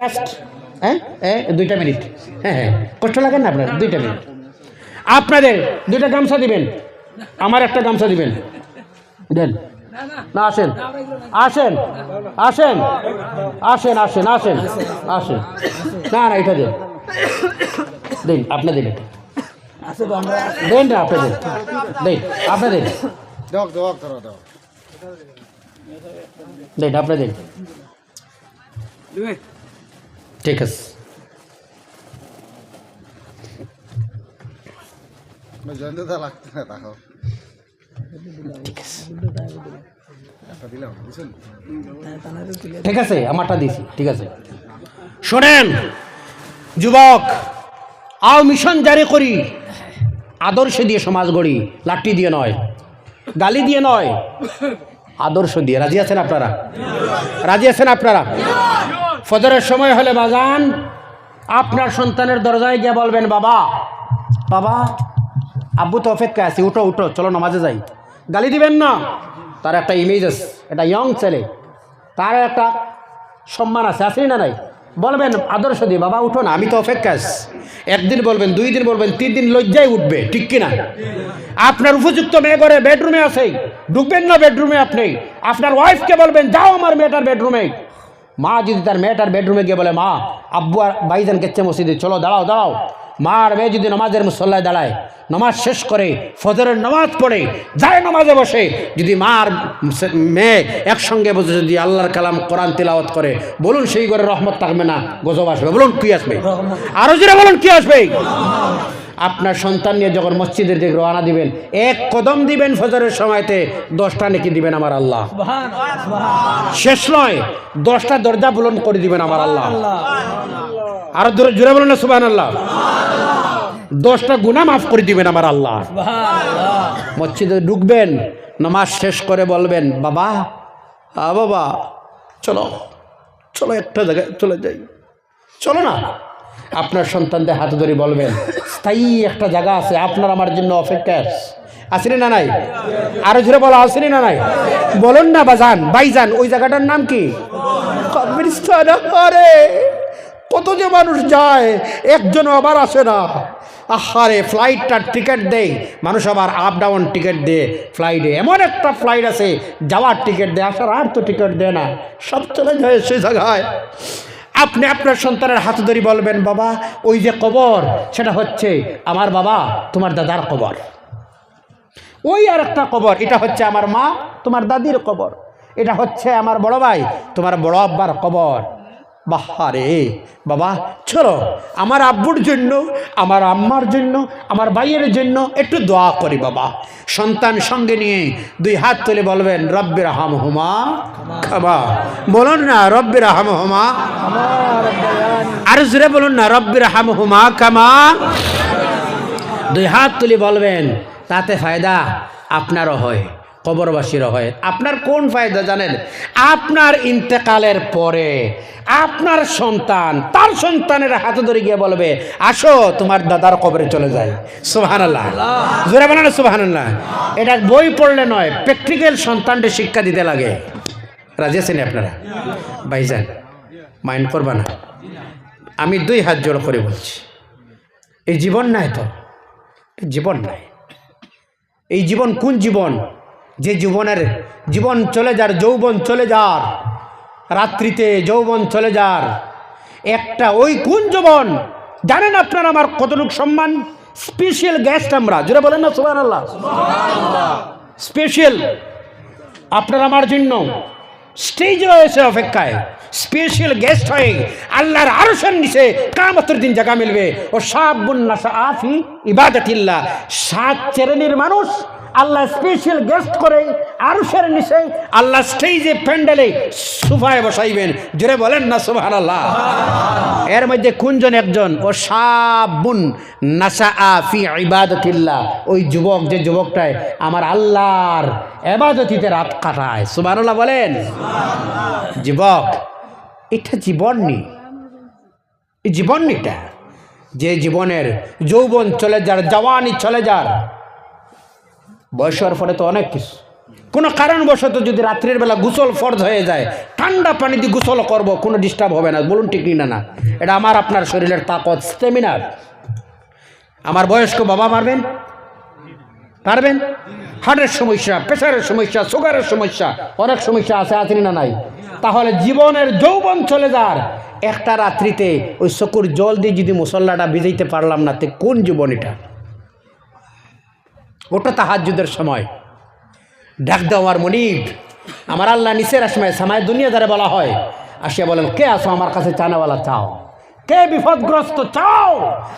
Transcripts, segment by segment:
হ্যাঁ 2টা মিনিট। হ্যাঁ, কষ্ট লাগে না আপনার? 2টা মিনিট। আপনাদের 2টা গামছা দিবেন, আমার একটা গামছা দিবেন। দেন না, আসেন আসেন আসেন আসেন আসেন আসেন আসেন। না না, এটা দেন, দিন আপনি দিন, দেন না আপনি দেন, দেন আপনি দেন, দেন আপনি দেন। ঠিক আছে, ঠিক আছে, আমারটা দিছি। ঠিক আছে, শোনেন যুবক, আও মিশন জারি করি, আদর্শ দিয়ে সমাজ গড়ি, লাঠি দিয়ে নয়, গালি দিয়ে নয়, আদর্শ দিয়ে। রাজি আছেন আপনারা? রাজি আছেন আপনারা? ফজরের সময় হলে বাজান আপনার সন্তানের দরজায় গিয়ে বলবেন, বাবা বাবা আব্বু তো অপেক্ষা আছে, উঠো উঠো, চলো নামাজে যাই। গালি দিবেন না, তার একটা ইমেজ আছে, এটা ইয়ং ছেলে, তার একটা সম্মান আছে, আসেনি না নাই? বলবেন আদর্শ দিয়ে, বাবা উঠো না, আমি তো অপেক্ষা আছি। 1 দিন বলবেন, 2 দিন বলবেন, 3 দিন লজ্জায় উঠবে, ঠিক কিনা? আপনার উপযুক্ত মেয়ে ঘরে বেডরুমে আছে, ঢুকবেন না বেডরুমে আপনি। আপনার ওয়াইফকে বলবেন, যাও আমার মেয়েটার বেডরুমে। মা যদি তার মেয়েটার বেডরুমে গিয়ে বলে, মা আব্বু আর ভাইজান গেছে মসজিদে, চলো দাঁড়াও দাঁড়াও। মা আর মেয়ে যদি নামাজের মুসল্লায় দাঁড়ায়, নামাজ শেষ করে ফজরের নামাজ পড়ে যায় নামাজে বসে, যদি মা আর মেয়ে একসঙ্গে বসে যদি আল্লাহর কালাম কোরআন তিলাওয়াত করে, বলুন সেই ঘরে রহমত থাকবে না, গজব আসবে? বলুন কি আসবে? আরো জোরে বলুন কি আসবে? আপনার সন্তান নিয়ে যখন মসজিদের দিকে রওনা দিবেন, 1 কদম দিবেন ফজরের সময়তে, 10টা নেকি দিবেন আমার আল্লাহ। শেষ নয়, 10টা দরজা বুলন্দ করে দিবেন আমার আল্লাহ। আরো জোরে বলুন না সুবহানাল্লাহ। 10টা গুনাহ মাফ করে দিবেন আমার আল্লাহ। মসজিদে ঢুকবেন, নামাজ শেষ করে বলবেন, বাবা বাবা চলো চলো, একটা জায়গায় চলে যাই, চলো না। আপনার সন্তানদের হাতে ধরে বলবেন, স্থায়ী একটা জায়গা আছে আপনার আমার জন্য অপেক্ষা আসেনি না নাই? আরো জোরে বলো, আসেনি না নাই? বলুন না বাজান, ভাইজান, ওই জায়গাটার নাম কি? কবরস্থান। আরে কত যে মানুষ যায়, একজনও আবার আসে না। আহারে, ফ্লাইটটার টিকিট দেয় মানুষ, আবার আপ ডাউন টিকিট দেয় ফ্লাইটে। এমন একটা ফ্লাইট আছে যাওয়ার টিকিট দেয়, আসার আর তো টিকিট দেয় না, সব চলে যায় সেই জায়গায়। আপনি আপনার সন্তানের হাতে ধরে বলবেন, বাবা ওই যে কবর, সেটা হচ্ছে আমার বাবা তোমার দাদার কবর। ওই আর একটা কবর, এটা হচ্ছে আমার মা তোমার দাদির কবর। এটা হচ্ছে আমার বড় ভাই তোমার বড় আব্বার কবর। বাহারে বাবা, চলো আমার আব্বুর জন্য, আমার আম্মার জন্য, আমার ভাইয়ের জন্য একটু দোয়া করি বাবা। সন্তান সঙ্গে নিয়ে 2 হাত তুলে বলবেন, রব্বির হামহুমা কামা। বলুন না রব্বির হামহুমা, আর জোরে বলুন না রব্বির হামহুমা কামা। 2 হাত তুলে বলবেন, তাতে ফায়দা আপনারও হয়, কবরবাসীরও হয়। আপনার কোন ফায়দা জানেন? আপনার ইন্তেকালের পরে আপনার সন্তান তার সন্তানের হাতে ধরে গিয়ে বলবে, আসো তোমার দাদার কবরে চলে যায়। সুবহানাল্লাহ, জোরে বলেন না সুবহানাল্লাহ। এটা বই পড়লে নয়, প্র্যাকটিক্যাল সন্তানকে শিক্ষা দিতে লাগে। রাজি আছেন আপনারা? ভাইজান মাইন্ড করবা না, আমি 2 হাত জোড় করে বলছি, এই জীবন নাই তো, জীবন নাই। এই জীবন কোন জীবন? যে জীবন চলে যার, যৌবন চলে যার, রাত্রিতে যৌবন চলে যার একটা, ওই কোন যৌবন জানেন আপনারা আমার কতটুকু সম্মান? স্পেশাল গেস্ট আমরা, যেটা বলেন না সুবহানাল্লাহ, স্পেশাল আপনার আমার জন্য স্টেজে রয়েছে অপেক্ষায়, স্পেশাল গেস্ট হয়ে আল্লাহর আরশের নিচে কিয়ামতের দিন জায়গা মিলবে। ও সাবুন নাসা ফি ইবাদাতিল্লাহ, 7 শ্রেণীর মানুষ আল্লাহ স্পেশাল গেস্ট করে আরশের নিচে আল্লাহ স্টেজে প্যান্ডেলে সোফায় বসাইবেন। জোরে বলেন না সুবহানাল্লাহ। এর মধ্যে কোনজন একজন? ও সাবুন নাসা ফি ইবাদাতিল্লাহ, ওই যুবক, যে যুবকটায় আমার আল্লাহর ইবাদতিতে রাত কাটায়। সুবহানাল্লাহ বলেন। যুবক, এটা জীবন নেই, এই জীবন নেটা, যে জীবনের যৌবন চলে যার, জওয়ানি চলে যার, বয়স হওয়ার পরে তো অনেক কিছু, কোনো কারণবশত যদি রাত্রির বেলা গোসল ফরজ হয়ে যায়, ঠান্ডা পানি দিয়ে গোসল করব, কোনো ডিস্টার্ব হবে না, বলুন ঠিক না? না, এটা আমার আপনার শরীরের তাকত, স্টেমিনার। আমার বয়স্ক বাবা পারবেন? পারবেন? হার্টের সমস্যা, প্রেশারের সমস্যা, সুগারের সমস্যা, অনেক সমস্যা আছে, আছে না নাই? তাহলে জীবনের যৌবন চলে যার একটা রাত্রিতে ওই চকুর জল দিয়ে যদি মুসল্লাটা ভিজাইতে পারলাম না, তে কোন জীবন এটা? ওটা তাহাজ্জুদের সময়। ডাক দাও আমার মনিব, আমার আল্লাহ নিচের আসমায় সামায় দুনিয়া দ্বারা বলা হয়, আসিয়া বলেন, কে আসো আমার কাছে চানাওয়ালা চাও, কে বিপদগ্রস্ত চাও,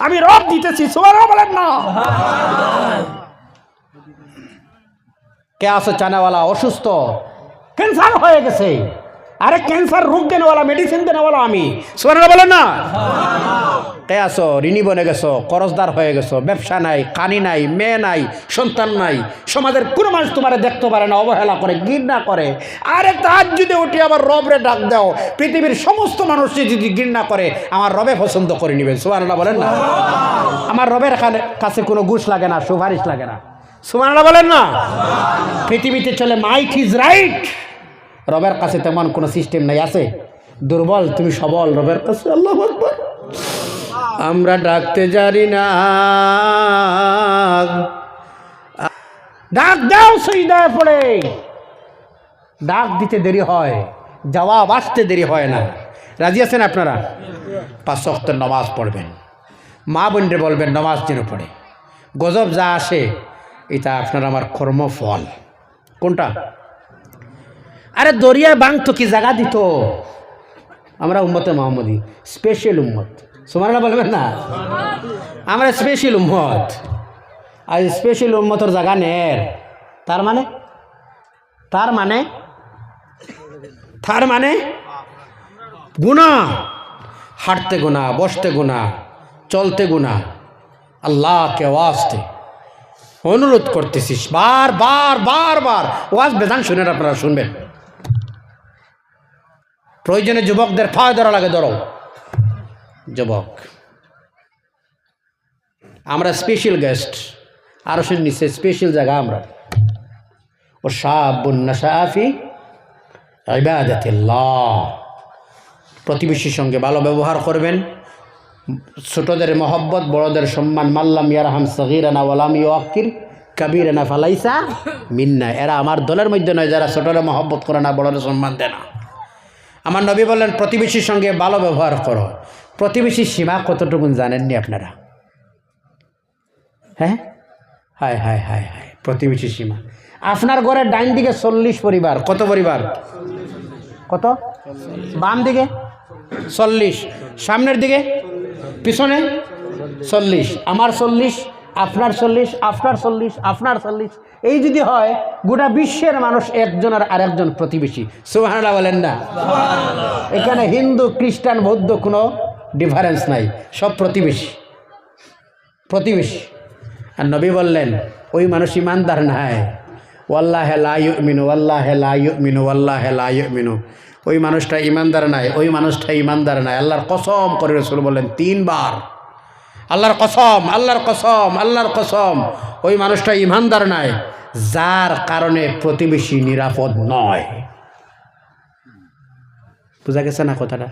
আমি রব দিতেছি। সুবহানাল্লাহ বলেন না? কে আসো চানাওয়ালা, অসুস্থ, ক্যান্সার হয়ে গেছে, আরে ক্যান্সার রোগ দেনেওয়ালা, মেডিসিন দেনেওয়ালা আমি। সুবহানাল্লাহ বলেন না? কে আসো ঋণী বনে গেছো, করজদার হয়ে গেছো, ব্যবসা নাই, কানি নাই, মেয়ে নাই, সন্তান নাই, সমাজের কোনো মানুষ তোমারে দেখতে পারে না, অবহেলা করে, ঘৃণা করে। আরে তাহাজ্জুদে উঠে আমার রবরে ডাক দাও, পৃথিবীর সমস্ত মানুষ যদি ঘৃণা করে, আমার রবে পছন্দ করে নেবেন। সুবহানাল্লাহ বলেন না? আমার রবের কাছে কোনো ঘুষ লাগে না, সুপারিশ লাগে না। সুবহানাল্লাহ বলেন না? পৃথিবীতে চলে মাইট ইজ রাইট, রবের কাছে তেমন কোনো সিস্টেম নাই। আছে দুর্বল, তুমি সবল রবের কাছে। আল্লাহু আকবার। আমরা ডাকতে জানি না, ডাক দাও সিজদায় পড়ে। ডাক দিতে দেরি হয়, জবাব আসতে দেরি হয় না। রাজি আছেন আপনারা? 5 ওয়াক্ত নামাজ পড়বেন, মা বোনরে বলবেন নামাজ যেন পড়ে। গজব যা আসে এটা আপনার আমার কর্মফল। কোনটা? আরে দরিয়ায় বাংতো কি জায়গা দিত? আমরা উম্মতে মুহাম্মদী, স্পেশাল উম্মত। সুবহানাল্লাহ বলবেন না? আমরা স্পেশাল উম্মত। আর স্পেশাল উম্মতর জায়গা নের, তার মানে গুনাহ, হাঁটতে গুনাহ, বসতে গুনাহ, চলতে গুনাহ। আল্লাহকে ওয়াস্তে অনুরোধ করতেছিস, বার ওয়াজ বেজান শুনেন, আপনারা শুনবেন। প্রয়োজনে যুবকদের ফায় ধরা লাগে, ধরো যুবক। আমরা স্পেশাল গেস্ট, আরশের নিচে স্পেশাল জায়গা আমরা। ও শাবুন নাশাআ ফি ইবাদাতিল্লাহ। প্রতিবেশীর সঙ্গে ভালো ব্যবহার করবেন, ছোটদের মহব্বত, বড়দের সম্মান। মাল্লাম ইয়ারহাম সগীরানা ওয়ালাম ইউআক্কির কাবীরানা ফালাইসা মিন্না। এরা আমার দলের মধ্যে নয়, যারা ছোটরা মহব্বত করে না, বড়দের সম্মান দেয় না। আমার নবী বললেন প্রতিবেশীর সঙ্গে ভালো ব্যবহার করো। প্রতিবেশীর সীমা কতটুকুন জানেননি আপনারা? হ্যাঁ, হায় হায় হায় হায়, প্রতিবেশীর সীমা। আপনার ঘরের ডাইন দিকে 40 পরিবার। কত পরিবার? কত? বাম দিকে 40, সামনের দিকে, পিছনে 40, আমার 40, আপনার 40, আপনার 40, আপনার 40। এই যদি হয়, গোটা বিশ্বের মানুষ একজন আর আরেকজন প্রতিবেশী। সুবহানাল্লাহ বলেন না? এখানে হিন্দু, খ্রিস্টান, বৌদ্ধ কোনো ডিফারেন্স নাই, সব প্রতিবেশী। আর নবী বললেন ওই মানুষ ইমানদার নাই। ওয়াল্লাহি লা ইউমিনু, ওয়াল্লাহি লা ইউমিনু, ওয়াল্লাহি লা ইউমিনু। ওই মানুষটা ইমানদার নাই, ওই মানুষটা ইমানদার নাই। আল্লাহর কসম করে রাসূল বললেন 3 বার, আল্লাহর কসম, আল্লাহর কসম, আল্লাহর কসম, ওই মানুষটা ইমানদার নাই, যার কারণে প্রতিবেশী নিরাপদ নয়। বুঝা গেছে না কথাটা?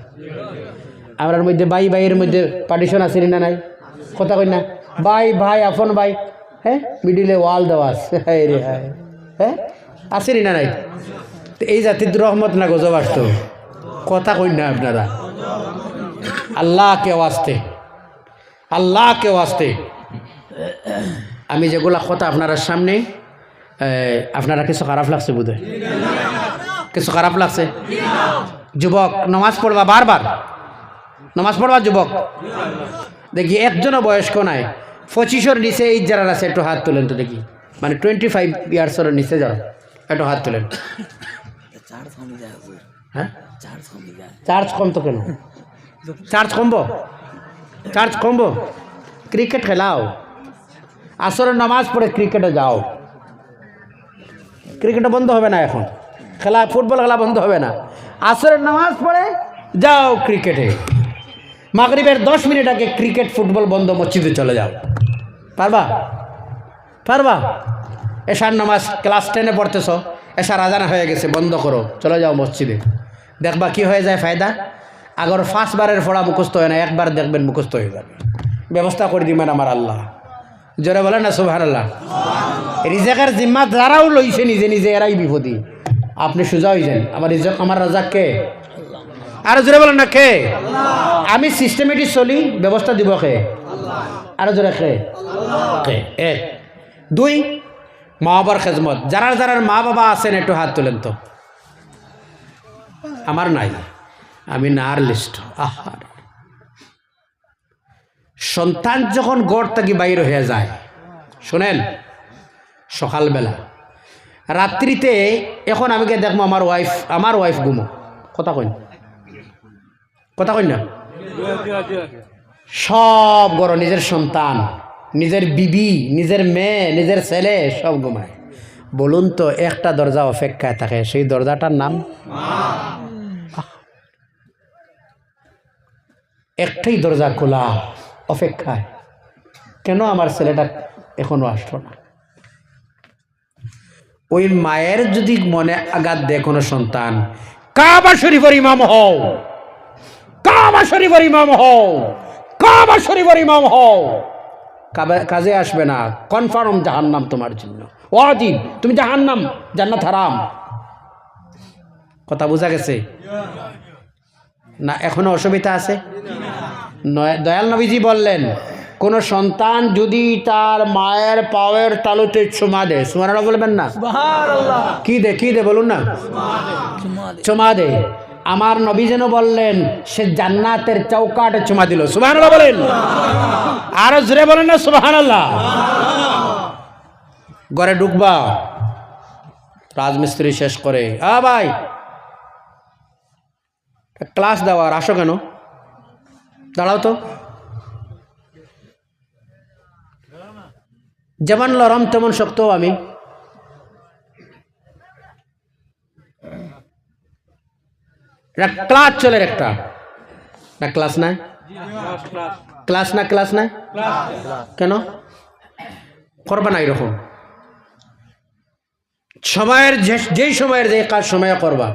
আমরার মধ্যে ভাইয়ের মধ্যে পার্টিশন আছে না নাই? কথা কই না? ভাই আপন ভাই, হ্যাঁ, মিডিলে ওয়াল দেওয়া আছে, হ্যাঁ, আছে না নাই? এই জাতির রহমত না গজব আসতো? কথা কই না আপনারা? আল্লাহকে ওয়াস্তে আমি যেগুলা কথা আপনার সামনে, আপনারা কিছু খারাপ লাগছে বোধ হয়? কিছু খারাপ লাগছে? যুবক নামাজ পড়বা, বারবার নামাজ পড়বা যুবক। দেখি একজনও বয়স্ক নাই, 25-এর নিচে এই যারা আছে একটু হাত তোলেন তো দেখি। মানে 25 ইয়ার্সের নিচে যারা, একটু হাত তোলেন। হ্যাঁ, চার্জ কম তো কেন? চার্জ কমবো? ক্রিকেট খেলাও, আসরের নামাজ পড়ে ক্রিকেটে যাও। ক্রিকেটে বন্ধ হবে না এখন, ফুটবল খেলা বন্ধ হবে না। আসরের নামাজ পড়ে যাও ক্রিকেটে। মাগরিবের 10 মিনিট আগে ক্রিকেট ফুটবল বন্ধ, মসজিদে চলে যাও। পারবা? এশার নামাজ ক্লাস 10-এ পড়তেছ, এসার আজান হয়ে গেছে, বন্ধ করো, চলে যাও মসজিদে। দেখবা কি হয়ে যায় ফায়দা। আগর 5 বারের পড়া মুখস্থ হয় না, একবার দেখবেন মুখস্থ হয়ে যাবে। ব্যবস্থা করে দিবেন আমার আল্লাহ। জোরে বলেন না সুবহানাল্লাহ। রিজেকের জিম্মা যারাও লইছে নিজে নিজে এরাই বিপদী। আপনি সোজা হয়ে যান। আমার রাজাক কে? আর জোরে বলেন না কে? আমি সিস্টেমেটিক চলি, ব্যবস্থা দিব কে? আরো জোরে কে? এক। 2, মা বাবার খেজমত। যারা মা বাবা আছেন একটু হাত তোলেন তো। আমার নাই, আমি নার লিস্ট। আহার সন্তান যখন গড় থেকে বাইর হয়ে যায়, শোনেন, সকালবেলা রাত্রিতে, এখন আমি দেখবো আমার ওয়াইফ ঘুমো, কথা কই না, সব গড় নিজের সন্তান, নিজের বিবি, নিজের মেয়ে, নিজের ছেলে সব ঘুমায়। বলুন তো, একটা দরজা অপেক্ষায় থাকে, সেই দরজাটার নাম একটাই দরজা খোলা অপেক্ষায়। কেন আমার ছেলেটা এখনো আসলো না? ওই মায়ের যদি মনে আঘাত দেয় কোনো সন্তান, কাবা শরীফের ইমাম হও, কাবা শরীফের ইমাম হও, কাবা শরীফের ইমাম হও, কাজে আসবে না। কনফার্ম জাহান্নাম তোমার জন্য, ওয়াজিব। তুমি জাহান্নাম, জান্নাত হারাম। কথা বোঝা গেছে না? এখনো অসুবিধা আছে? দয়াল নবীজি বললেন, কোন সন্তান যদি তার মায়ের পায়ের তালুতে চুমা দেয়, সুবহানাল্লাহ বলবেন না? কি দে বলুন না? চুমা দে। আমার নবী যেন বললেন, সে জান্নাতের চৌকাটে চুমা দিল। সুবহানাল্লাহ বলেন। আরো জোরে বলেন না সুবহানাল্লাহ। ঘরে ঢুকবা, রাজমিস্ত্রি শেষ করে, ভাই ক্লাস দেওয়ার, আসো কেন? দাঁড়াও তো। যেমন লরম তেমন শক্ত আমি। ক্লাস চলে একটা না, ক্লাস নাই, ক্লাস নাই কেন করবা না? এরকম সময়ের যেই সময়ের যে কাজ সময়ে করবা।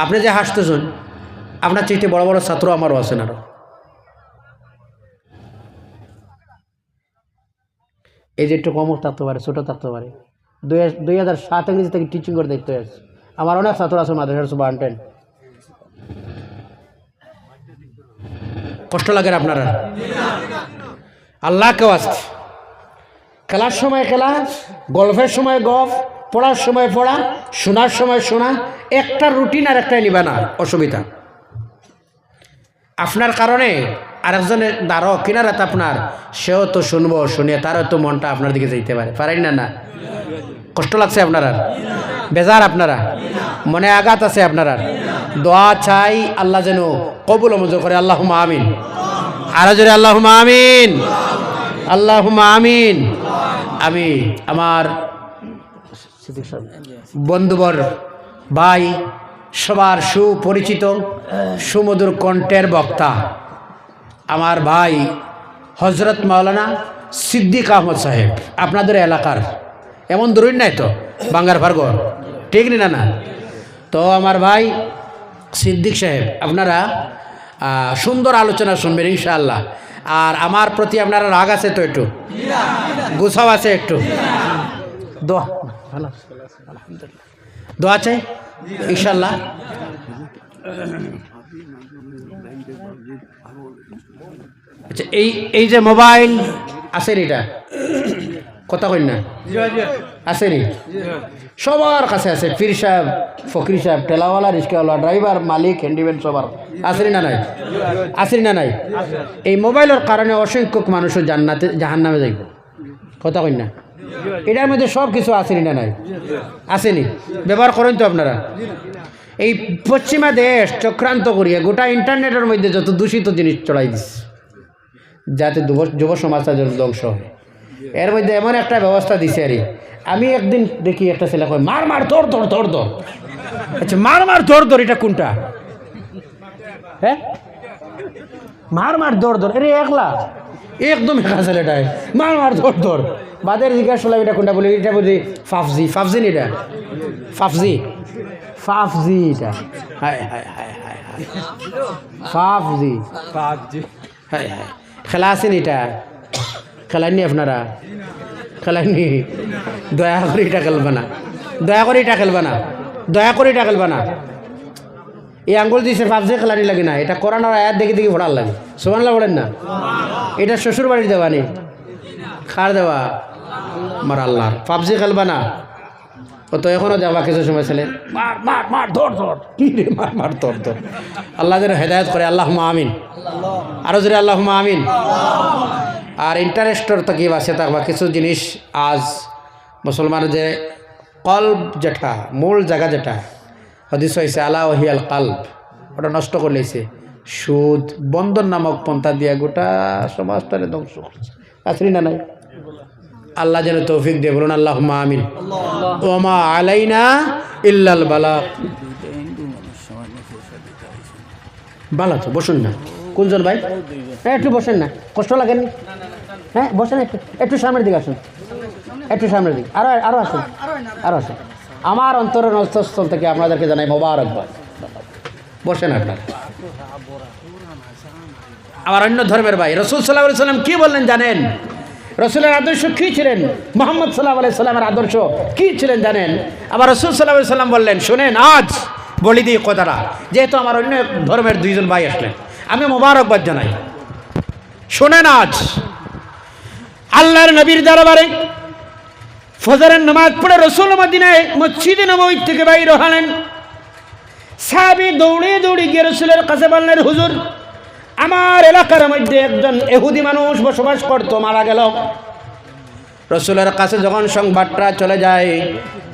আপনি যে হাসতেছেন, আপনার চাইতে বড় বড় ছাত্র আমারও আছেন। আরো এই যে একটু কম থাকতে পারে, ছোট থাকতে পারে। 2007 ইংরেজি থেকে টিচিং করে দেখতে হয়েছে। আমার অনেক ছাত্র আছে মাদ্রাসার সুবহানাল্লাহ। কষ্ট লাগে আপনারা? আল্লাহকেও আসছে। খেলার সময় খেলা, গল্পের সময় গল্প, পড়ার সময় পড়া, শোনার সময় শোনা, একটা রুটিন আর একটা নিবা না, অসুবিধা। আপনার কারণে আরেকজনের দ্বারও কিনারাত আপনার, সেও তো শুনবো, শুনিয়ে তারও তো মনটা আপনার দিকে যেতে পারেন না? কষ্ট লাগছে আপনারা? বেজার আপনারা? মনে আঘাত আছে আপনারা? দোয়া চাই আল্লাহ যেন কবুল মঞ্জুর করে। আল্লাহুম্মা আমিন। আরো জোরে আল্লাহুম্মা আমিন, আল্লাহুম্মা আমিন। আমি আমার বন্ধুবর, ভাই, সবার সুপরিচিত সুমধুর কণ্ঠের বক্তা আমার ভাই হজরত মাওলানা সিদ্দিক আহমদ সাহেব, আপনাদের এলাকার, এমন দূরই নাই তো, বাঙ্গার ভার্গর, ঠিক না? তো আমার ভাই সিদ্দিক সাহেব, আপনারা সুন্দর আলোচনা শুনবেন ইনশাআল্লাহ। আর আমার প্রতি আপনারা রাগ আছে তো, একটু গুছাও আছে, একটু দোয়া, ভালো আলহামদুলিল্লাহ, দোয়া চাই ইনশাআল্লাহ। আচ্ছা, এই যে মোবাইল আছে, এটা কথা কই না, আছে নি? সবার কাছে আছে। পীর সাহেব, ফকির সাহেব, ঠেলাওয়ালা, রিক্সাওয়ালা, ড্রাইভার, মালিক, হ্যান্ডিম্যান, সবার আছে না নাই? আছে না নাই? এই মোবাইলের কারণে অসংখ্য মানুষ জাহান্নামে যাইব, কথা কই না? এটার মধ্যে সব কিছু আছে না নাই? আসেনি? ব্যবহার করেন তো আপনারা? এই পশ্চিমা দেশ চক্রান্ত করিয়া গোটা ইন্টারনেটের মধ্যে যত দূষিত জিনিস চড়াই দিচ্ছে, যাতে যুব সমাজটা যেন ধ্বংস হয়। এর মধ্যে এমন একটা ব্যবস্থা দিছে। আরে আমি একদিন দেখি একটা ছেলে কয়, মার ধর। আচ্ছা, মার ধর, এটা কোনটা? হ্যাঁ, মার ধর, এরে একলা একদম হেঁকা ছেলেটাই মার মার ধর ধর বাদের জিজ্ঞাসা করলাম এটা কোনটা বলি, এটা বলি ফাফজি। ফাফজি নি এটা? ফাফজি, ফাফজি এটা। হায় হায় হায় হায় হায়, ফাফজি হায় হায়। খেলা আছেন এটা? খেলাননি আপনারা? খেলাননি? দয়া করে এটা খেলবে না, দয়া করে এটা খেলবে না, দয়া করে এটা খেলবে না। এই আঙ্গুল দিয়েছে ফাফজি খেলানি লাগে না, এটা কোরআনের আয়াত দেখে দেখে ভোড়ার লাগে। সুবহানাল্লাহ বলেন না? এটা শ্বশুর বাড়ির দেওয়া নেই, খার দেওয়া আমার আল্লাহর। ফাফজি খেলবা না, ও তো এখনও যাবা কিছু সময় ছেলে মার মার মার ধর ধর, কি রে মার মার ধর ধর। আল্লাহ যেন হেদায়ত করে, আল্লাহুম্মা আমিন। আরো জোরে আল্লাহুম্মা আমিন। আর ইন্টারেস্টর তো কি বাসে থাকবা কিছু জিনিস। আজ মুসলমানের যে কলব যেটা মূল জায়গা, যেটা হাদিস হয়েছে আলা ওহিয়াল কালব, ওটা নষ্ট করে লেছে সুদ বন্ধন নামক পন্থা দিয়া গোটা সমাজটারে ধ্বংস করছে। আসলি না নাই? আল্লাহ যেন তৌফিক দিয়ে, বলুন আল্লাহুম্মা আমিন। ওমা আলাইনা ইল্লাল বালাগ। ভালো আছে, বসুন না। কোনজন ভাই? হ্যাঁ একটু বসেন না, কষ্ট লাগেনি? হ্যাঁ বসেন, একটু একটু সামনের দিকে আসুন, একটু সামনের দিকে। আরো আরো আসুন, আরো আসুন। আমার অন্তরের অন্তঃস্থল থেকে আপনাদেরকে জানাই মোবারকবাদ। বসেন আপনার। আমার অন্য ধর্মের ভাই, রাসূল সাল্লাল্লাহু আলাইহি সাল্লাম কি বললেন জানেন? রাসূলের আদর্শ কী ছিলেন? মুহাম্মদ সাল্লাল্লাহু আলাইহি সাল্লামের আদর্শ কী ছিলেন জানেন? আবার রাসূল সাল্লাল্লাহু আলাইহি সাল্লাম বললেন, শুনেন আজ বলি দিই কথাটা, যেহেতু আমার অন্য ধর্মের দুইজন ভাই আসলেন, আমি মোবারকবাদ জানাই। শোনেন, আজ আল্লাহর নবীর দরবারে ফজরের নামাজ পড়ে রাসূল মদিনায় মসজিদে নববী থেকে বাইর হলেন। সাহাবী দৌড়ে দৌড়ে গিয়ে রাসূলের কাছে বললেন, হুজুর, আমার এলাকার মধ্যে একজন ইহুদি মানুষ বসবাস করতো, মারা গেল। রাসূলের কাছে যখন সংবাদটা চলে যায়,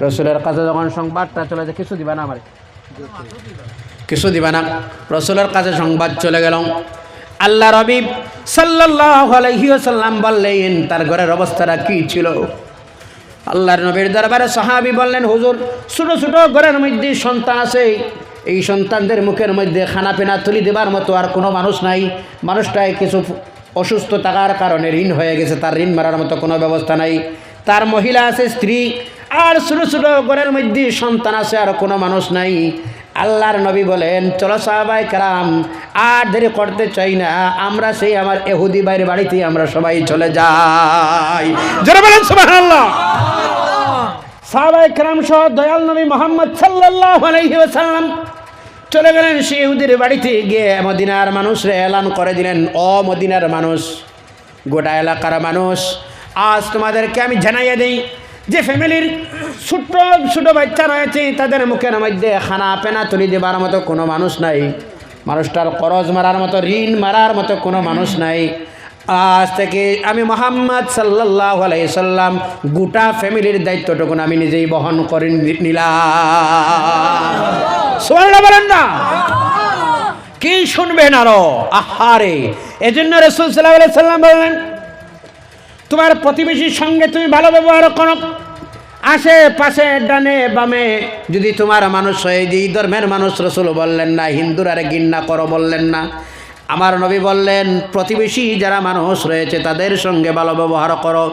রাসূলের কাছে যখন সংবাদটা চলে যায়, কিছু দিবা না আমার, কিছু দিবা না। রাসূলের কাছে সংবাদ চলে গেল। আল্লাহ নবী সাল্লাল্লাহু আলাইহি ওয়াসাল্লাম বললেন তার ঘরের অবস্থাটা কি ছিল। আল্লাহর নবীর দরবারে সাহাবী বললেন, হুজুর, ছোট ছোট ঘরের মধ্যে সন্তান আছে, এই সন্তানদের মুখের মধ্যে খানা পিনা তুলি দেবার মতো আর কোনো মানুষ নাই। মানুষটাই কিছু অসুস্থ থাকার কারণে ঋণ হয়ে গেছে, তার ঋণ মারার মতো কোনো ব্যবস্থা নাই। তার মহিলা আছে, স্ত্রী, আর ছোট ছোট ঘরের মধ্যে সন্তান আছে, আর কোনো মানুষ নাই। আল্লাহর নবী বলেন, চলো সাহাবায়ে কেরাম, আর দেরি করতে চাই না, আমরা সেই আমার ইহুদি ভাইয়ের বাড়িতে আমরা সবাই চলে যাই। যারা বলেন সুবহানাল্লাহ। সাহাবায়ে কেরাম সহ দয়াল নবী মুহাম্মদ সাল্লাল্লাহু আলাইহি ওয়াসাল্লাম চলে গেলেন সেই ইহুদির বাড়িতে। গিয়ে মদিনার মানুষরে এলান করে দিলেন, ও মদিনার মানুষ, গোটা এলাকার মানুষ, আজ তোমাদেরকে আমি জানাইয়া দেই যে ফ্যামিলির ছোট্ট ছোট বাচ্চা রয়েছে, তাদের মুখের মধ্যে খানা পেনা তুলি দেবার মতো কোনো মানুষ নাই, মানুষটার করজ মারার মতো, ঋণ মারার মতো কোনো মানুষ নাই। আজ থেকে আমি মুহাম্মদ সাল্লাল্লাহু আলাইহি সাল্লাম গোটা ফ্যামিলির দায়িত্বটুকু আমি নিজেই বহন করে নিলাম। সুবহানাল্লাহ বলেন না? কি শুনবেন আরো? আহারে, এজন্য রাসূল সাল্লাল্লাহু আলাইহি সাল্লাম বললেন, তোমার প্রতিবেশীর সঙ্গে তুমি ভালো ব্যবহার করো। আশেপাশে ডানে বামে যদি তোমার মানুষ হয়, যেই ধর্মের মানুষ, রাসূল বললেন না হিন্দুর আরে ঘৃণা করো, বললেন না। আমার নবী বললেন, প্রতিবেশী যারা মানুষ রয়েছে তাদের সঙ্গে ভালো ব্যবহার করো।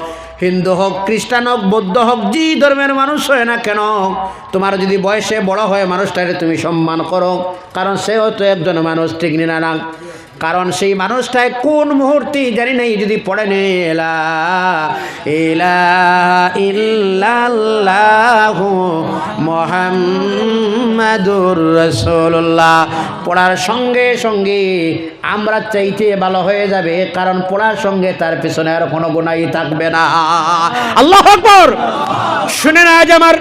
হিন্দু হোক, খ্রিস্টান হোক, বৌদ্ধ হোক, যে ধর্মের মানুষ হয় না কেন, তোমার যদি বয়সে বড় হয় মানুষটাকে তুমি সম্মান করো, কারণ সেও তো একজন মানুষ, ঠিক না না? কারণ সেই মানুষটায় কোন মুহূর্তে জানি নাই যদি পড়ে নে লা ইলাহা ইল্লাল্লাহু মুহাম্মাদুর রাসূলুল্লাহ, পড়ার সঙ্গে সঙ্গে আমরা চাইতে ভালো হয়ে যাবে, কারণ পড়ার সঙ্গে তার পিছনে আর কোনো গুনাহ থাকবে না। আল্লাহু আকবার। শুনেন, আজ আমার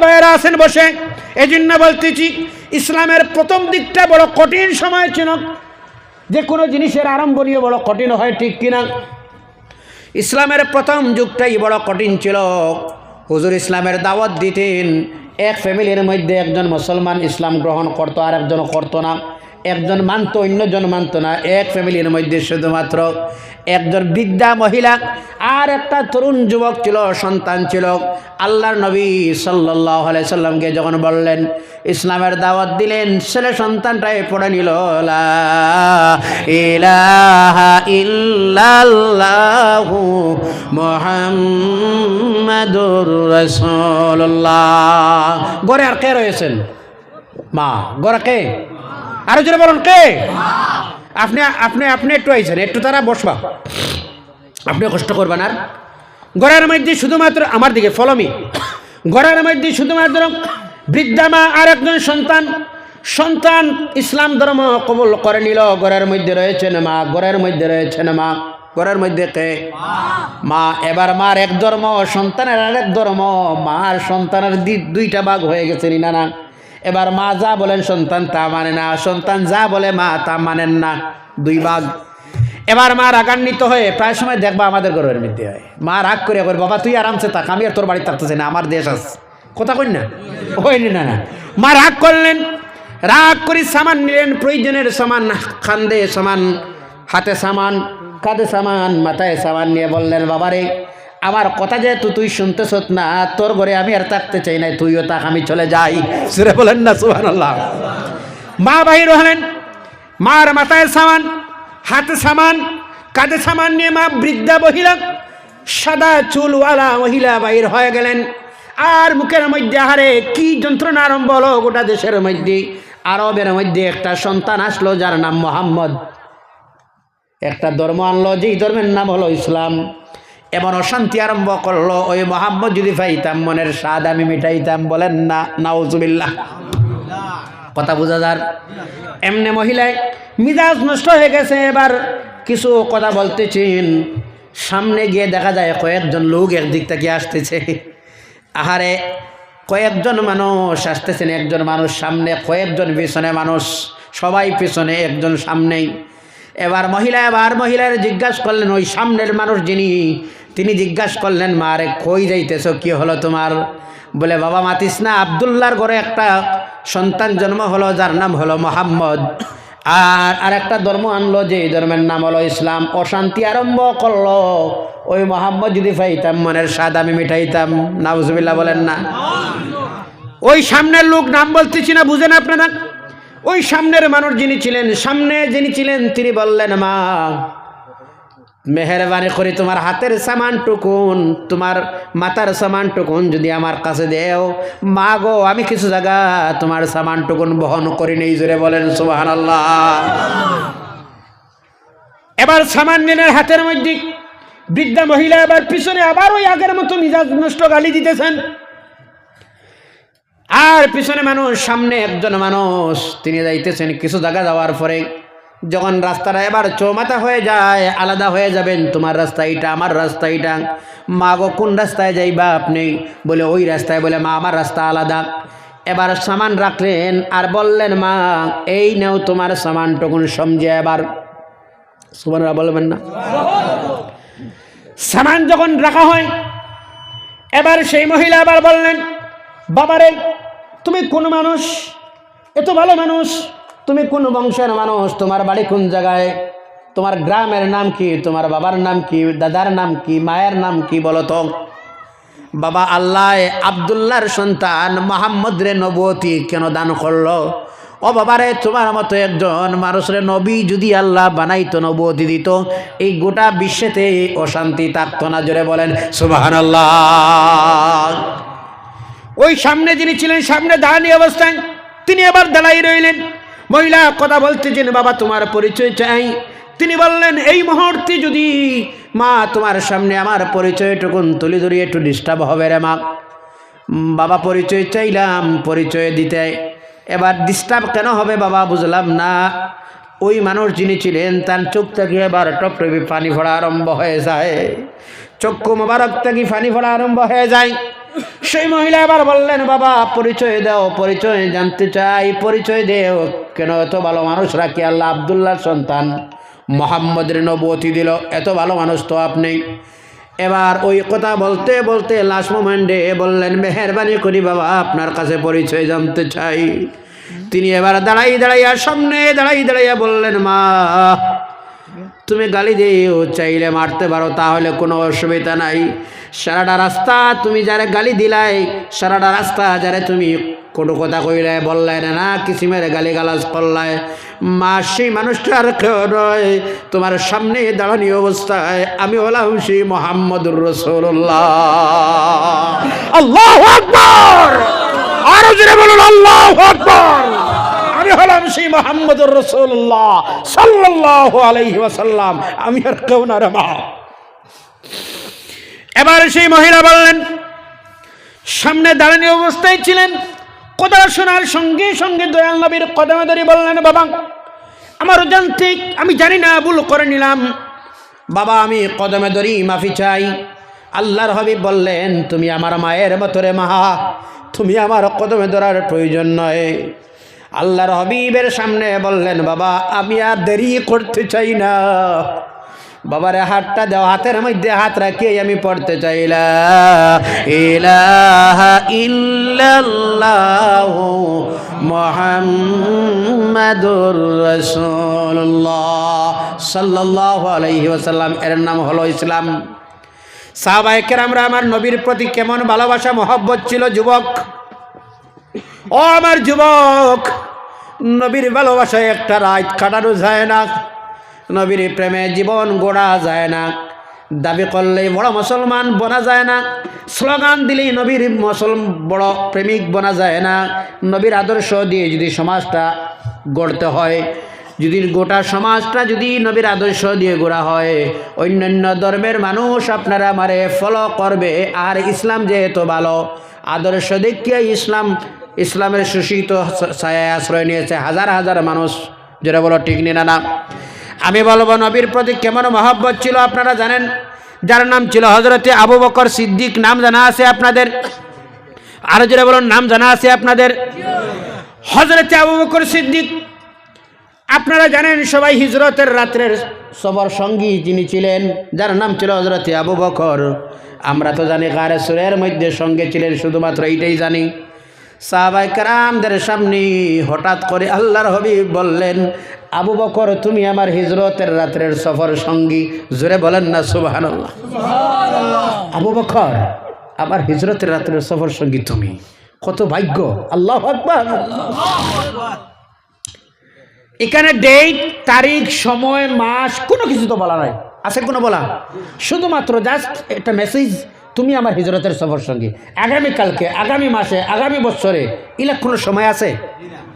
ভাইয়েরা আছেন বসে, এজন্য বলতেছি, ইসলামের প্রথম দিকটা বড় কঠিন সময় ছিল। যে কোনো জিনিসের আরম্ভনীয় বড় কঠিন হয়, ঠিক কিনা? ইসলামের প্রথম যুগটাই বড় কঠিন ছিল। হুজুর ইসলামের দাওয়াত দিতেন, এক ফ্যামিলির মধ্যে একজন মুসলমান ইসলাম গ্রহণ করতো আর একজন করতো না। একজন মানত, অন্যজন মানত না। এক ফ্যামিলির মধ্যে শুধুমাত্র একজন বৃদ্ধা মহিলা আর একটা তরুণ যুবক ছিল, সন্তান ছিল। আল্লাহর নবী সাল্লাল্লাহু আলাইহি সাল্লামকে যখন বললেন, ইসলামের দাওয়াত দিলেন, ছেলে সন্তানটাই পড়ে নিল লা ইলাহা ইল্লাল্লাহু মুহাম্মাদুর রাসূলুল্লাহ। ঘরে আর কে রয়েছেন? মা। ঘরে কে? আরো জোরে বলুন, কে? আপনি আপনি আপনি একটু আইছেন, একটু তারা বসবা, আপনি কষ্ট করবেন। আর ঘরের মধ্যে শুধুমাত্র আমার দিকে ফলমি, ঘরের মধ্যে শুধুমাত্র বৃদ্ধা মা আর একজন সন্তান। সন্তান ইসলাম ধর্ম কবুল করে নিল। ঘরের মধ্যে রয়েছেন মা, ঘরের মধ্যে রয়েছেন মা। ঘরের মধ্যে কে? মা। এবার মার এক ধর্ম, সন্তানের আরেক ধর্ম। মার সন্তানের দুইটা ভাগ হয়ে গেছে না না। এবার মা যা বলেন সন্তান তা মানে না, সন্তান যা বলে মা তা মানেন না, দুই ভাগ। এবার মা রাগান্বিত হয়ে, প্রায় সময় দেখবা আমাদের ঘরের মধ্যে হয়, মা রাগ করে বাবা তুই আরামসে থাক, আমি আর তোর বাড়ি থাকতেছি না, আমার দেশ আছে, কথা কই না? হয়নি না না। মা রাগ করলেন, রাগ করে সামান নিলেন, প্রয়োজনের সামান, খান্দে সামান, হাতে সামান, কাঁধে সামান, মাথায় সামান নিয়ে বললেন, বাবারে আমার কথা যেহেতু তুই শুনতেছ না, তোর ঘরে আমি আর থাকতে চাই না, তুইও থাক, আমি চলে যাই। সুরে বলেন না সুবহানাল্লাহ। মা বাহির হলেন, মার মাথায় সামান, হাতে সামান, কাঁধে সামান নিয়ে মা বৃদ্ধা মহিলা, সাদা চুলওয়ালা মহিলা বাহির হয়ে গেলেন। আর মুখের মধ্যে আহারে কি যন্ত্রণা আরম্ভ হলো গোটা দেশের মধ্যে। আরবের মধ্যে একটা সন্তান আসলো যার নাম মোহাম্মদ। একটা ধর্ম আনলো, যেই ধর্মের নাম হলো ইসলাম। এমন অশান্তি আরম্ভ করলো, ওই মোহাম্মদ যদি পাইতাম মনের স্বাদ আমি মিটাইতাম। বলেন না নাউজুবিল্লাহ। কথা বোঝা যার? এমনি মহিলায় মিজাজ নষ্ট হয়ে গেছে। এবার কিছু কথা বলতেছেন, সামনে গিয়ে দেখা যায় কয়েকজন লোক একদিক থেকে আসতেছে। আহারে কয়েকজন মানুষ আসতেছেন, একজন মানুষ সামনে, কয়েকজন পিছনে মানুষ, সবাই পিছনে, একজন সামনেই। এবার মহিলার জিজ্ঞাসা করলেন, ওই সামনের মানুষ যিনি, তিনি জিজ্ঞাসা করলেন, মা রে কই যাইতেছ, কি হলো তোমার? বলে বাবা মাতিস না, আব্দুল্লাহর ঘরে একটা সন্তান জন্ম হলো যার নাম হলো মোহাম্মদ, আর একটা ধর্ম আনলো যে ধর্মের নাম হলো ইসলাম। অশান্তি আরম্ভ করলো, ওই মোহাম্মদ যদি পাইতাম মনের স্বাদ আমি মিটাইতাম। নাউজুবিল্লাহ বলেন না। ওই সামনের লোক, নাম বলতেছি না, বুঝেন আপনারা? ওই সামনের মানুষ যিনি ছিলেন, সামনে যিনি ছিলেন, তিনি বললেন, মা মেহেরবানি করে তোমার হাতের সামান টুকুন, তোমার মাথার সামান টুকুন যদি আমার কাছে দেও। মা গো আমি কিছু জায়গা তোমার সামান টুকুন বহন করি নেই। জোরে বলেন সুবহানাল্লাহ। এবার সামান নিলেন হাতের মধ্যে। বৃদ্ধা মহিলা এবার পিছনে আবার ওই আগের মতো মিজাজ নষ্ট গালি দিতেছেন। আর পিছনে মানুষ, সামনে একজন মানুষ, তিনি যাইতেছেন। কিছু জায়গা যাওয়ার পরে যখন রাস্তাটা এবার চৌমাথা হয়ে যায়, আলাদা হয়ে যাবেন, তোমার রাস্তা এইটা, আমার রাস্তা এইটা। মা গো কোন রাস্তায় যাইবা আপনি? বলে ওই রাস্তায়। বলে মা আমার রাস্তা আলাদা। এবার সামান রাখলেন আর বললেন, মা এই নেও তোমার সামান টুকুন সমঝে। এবার সুবহানাল্লাহ বলবেন না? সামান যখন রাখা হয়, এবার সেই মহিলা আবার বললেন, বাবারে তুমি কোন মানুষ? এত ভালো মানুষ, তুমি কোন বংশের মানুষ? তোমার বাড়ি কোন জায়গায়? তোমার গ্রামের নাম কি? তোমার বাবার নাম কি? দাদার নাম কি? মায়ের নাম কি বলো তো? বাবা আল্লাহ আব্দুল্লাহর সন্তান মোহাম্মদ রে নবুয়তি কেন দান করলো? ও বাবারে তোমার মতো একজন মানুষের নবী যদি আল্লাহ বানাইতো, নবুয়তি দিত, এই গোটা বিশ্বেতে অশান্তি থাকতো না। জোরে বলেন সুবহানাল্লাহ। ওই সামনে যিনি ছিলেন, সামনে দাঁড়ানি অবস্থায়, তিনি আবার দাঁড়াই রইলেন। মহিলা কথা বলতেছেন, বাবা তোমার পরিচয় চাই। তিনি বললেন, এই মুহূর্তে যদি মা তোমার সামনে আমার পরিচয়টুকুন তুলে ধরি একটু ডিস্টার্ব হবে রে মা। বাবা পরিচয় চাইলাম, পরিচয় দিতে। এবার ডিস্টার্ব কেন হবে বাবা বুঝলাম না। ওই মানুষ যিনি ছিলেন তার চোখ থেকে এবার টপটপে পানি পড়া আরম্ভ হয়ে যায়, চক্ষু মোবারক থেকে পানি পড়া আরম্ভ হয়ে যায়। সেই মহিলা এবার বললেন, বাবা পরিচয় দাও, পরিচয় জানতে চাই, পরিচয় দেও। কেন এত ভালো মানুষ রাখি আল্লাহ আব্দুল্লাহর সন্তান মোহাম্মদের নবুয়তি দিল, এত ভালো মানুষ তো আপনি। এবার ওই কথা বলতে বলতে লাস্ট মোমেন্টে বললেন, মেহেরবানি করি বাবা আপনার কাছে পরিচয় জানতে চাই। তিনি এবার দাঁড়াইয়া সামনে দাঁড়াইয়া বললেন, মা তুমি গালি দিও, চাইলে মারতে পারো, তাহলে কোনো অসুবিধা নাই। সারাটা রাস্তা তুমি যারা গালি দিলাই, সারাটা রাস্তা যারা তুমি কোনো কথা কইলে বললাই না কিসিমের গালি গালাজ করলাই, মা সেই মানুষটা আর কেউ নয়, তোমার সামনে দাঁড়ানি অবস্থায় আমি হলাম সেই মুহাম্মদুর রাসূলুল্লাহ। আল্লাহু আকবার, আরো জোরে বলুন আল্লাহু আকবার। আমি হলাম সেই মুহাম্মদুর রাসূলুল্লাহ সাল্লাল্লাহু আলাইহি ওয়াসাল্লাম, আমি আর কেউ না রে মা। এবার সেই মহিলা বললেন, সামনে দাঁড়ানো অবস্থায় ছিলেন, কথা শোনার সঙ্গে সঙ্গে দয়াল নবীর কদমে ধরে বললেন, বাবা আমার অজান্তিক, আমি জানি না, ভুল করে নিলাম বাবা, আমি কদমে ধরি মাফি চাই। আল্লাহর হাবিব বললেন, তুমি আমার মায়ের মতো রে মা, তুমি আমার কদমে ধরার প্রয়োজন নয়। আল্লাহর হাবিবের সামনে বললেন, বাবা আমি আর দেরি করতে চাই না, বাবারে হাতটা দাও, হাতের মধ্যে হাত রাখিয়ে আমি পড়তে চাই, লা ইলাহা ইল্লাল্লাহু মুহাম্মাদুর রাসূলুল্লাহ সাল্লাল্লাহু আলাইহি ওয়াসাল্লাম। এর নাম হলো ইসলাম। সাহাবায়ে কেরামরা আমার নবীর প্রতি কেমন ভালোবাসা মহব্বত ছিল। যুবক, ও আমার যুবক, নবীর ভালোবাসায় একটা রাত কাটানো যায় না, নবীর প্রেমে জীবন গড়া যায় না, দাবি করলেই বড় মুসলমান বনা যায় না, স্লোগান দিলেই নবীর বড় প্রেমিক বনা যায় না। নবীর আদর্শ দিয়ে যদি সমাজটা গড়তে হয়, যদি গোটা সমাজটা যদি নবীর আদর্শ দিয়ে গড়া হয়, অন্যান্য ধর্মের মানুষ আপনারা আমারে ফলো করবে। আর ইসলাম যেহেতু ভালো আদর্শ দেখিয়ে ইসলামের সুশীত ছায়ায় আশ্রয় নিয়েছে হাজার হাজার মানুষ, যেটা বলো ঠিক না না। আমি বলবো নবীর প্রতি কেমন মহব্বত ছিল আপনারা জানেন, যার নাম ছিল হযরতে আবু বকর সিদ্দিক। নাম জানা আছে আপনাদের? আরো যেটা বলুন, নাম জানা আছে আপনাদের? হযরতে আবু বকর সিদ্দিক আপনারা জানেন সবাই, হিজরতের রাত্রের সফর সঙ্গী যিনি ছিলেন, যার নাম ছিল হযরতে আবু বকর। আমরা তো জানি গারে সুরের মধ্যে সঙ্গে ছিলেন, শুধুমাত্র এইটাই জানি। সাহাবায়ে কেরামদের সামনে হঠাৎ করে আল্লাহর হাবিব বললেন, আবু বকর তুমি আমার হিজরতের রাত্রের সফর সঙ্গী। জোরে বলেন না সুবহানাল্লাহ। আবু বকর আমার হিজরতের রাত্রের সফর সঙ্গী তুমি, কত ভাগ্য! আল্লাহু আকবার। এখানে ডেট, তারিখ, সময়, মাস কোনো কিছু তো বলা নাই, আছে কোনো বলা? শুধুমাত্র জাস্ট একটা মেসেজ, তুমি আমার হিজরতের সফর সঙ্গী। আগামীকালকে, আগামী মাসে, আগামী বছরে, এলা কোনো সময় আছে?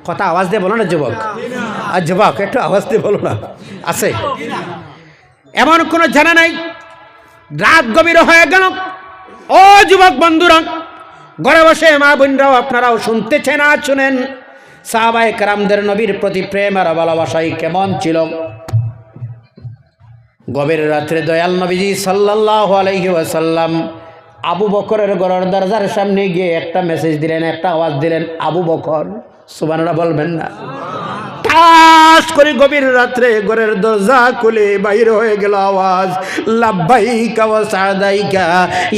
কথা আওয়াজ দিয়ে বলো না যুবক, আর যুবক একটু আওয়াজ দিয়ে বলো না, আছে? এমন কোনো জানা নাই। রাত গভীর হয়ে গেল। ও যুবক বন্ধুরা, ঘরে বসে মা বোনরাও আপনারাও শুনতেছেন, আর শুনেন সাহাবায়ে কেরামদের নবীর প্রতি প্রেম আর ভালোবাসাই কেমন ছিল। গভীর রাত্রে দয়াল নবীজি সাল্লাল্লাহু আলাইহি ওয়াসাল্লাম আবু বকরের ঘরের দরজার সামনে গিয়ে একটা মেসেজ দিলেন, একটা আওয়াজ দিলেন, আবু বকর। সুবহানাল্লাহ বলবেন না? ঠাস করে গভীর রাত্রে ঘরের দরজা খুলে বাইর হয়ে গেল আওয়াজ, লাব্বাইকা ওয়া সাদাইকা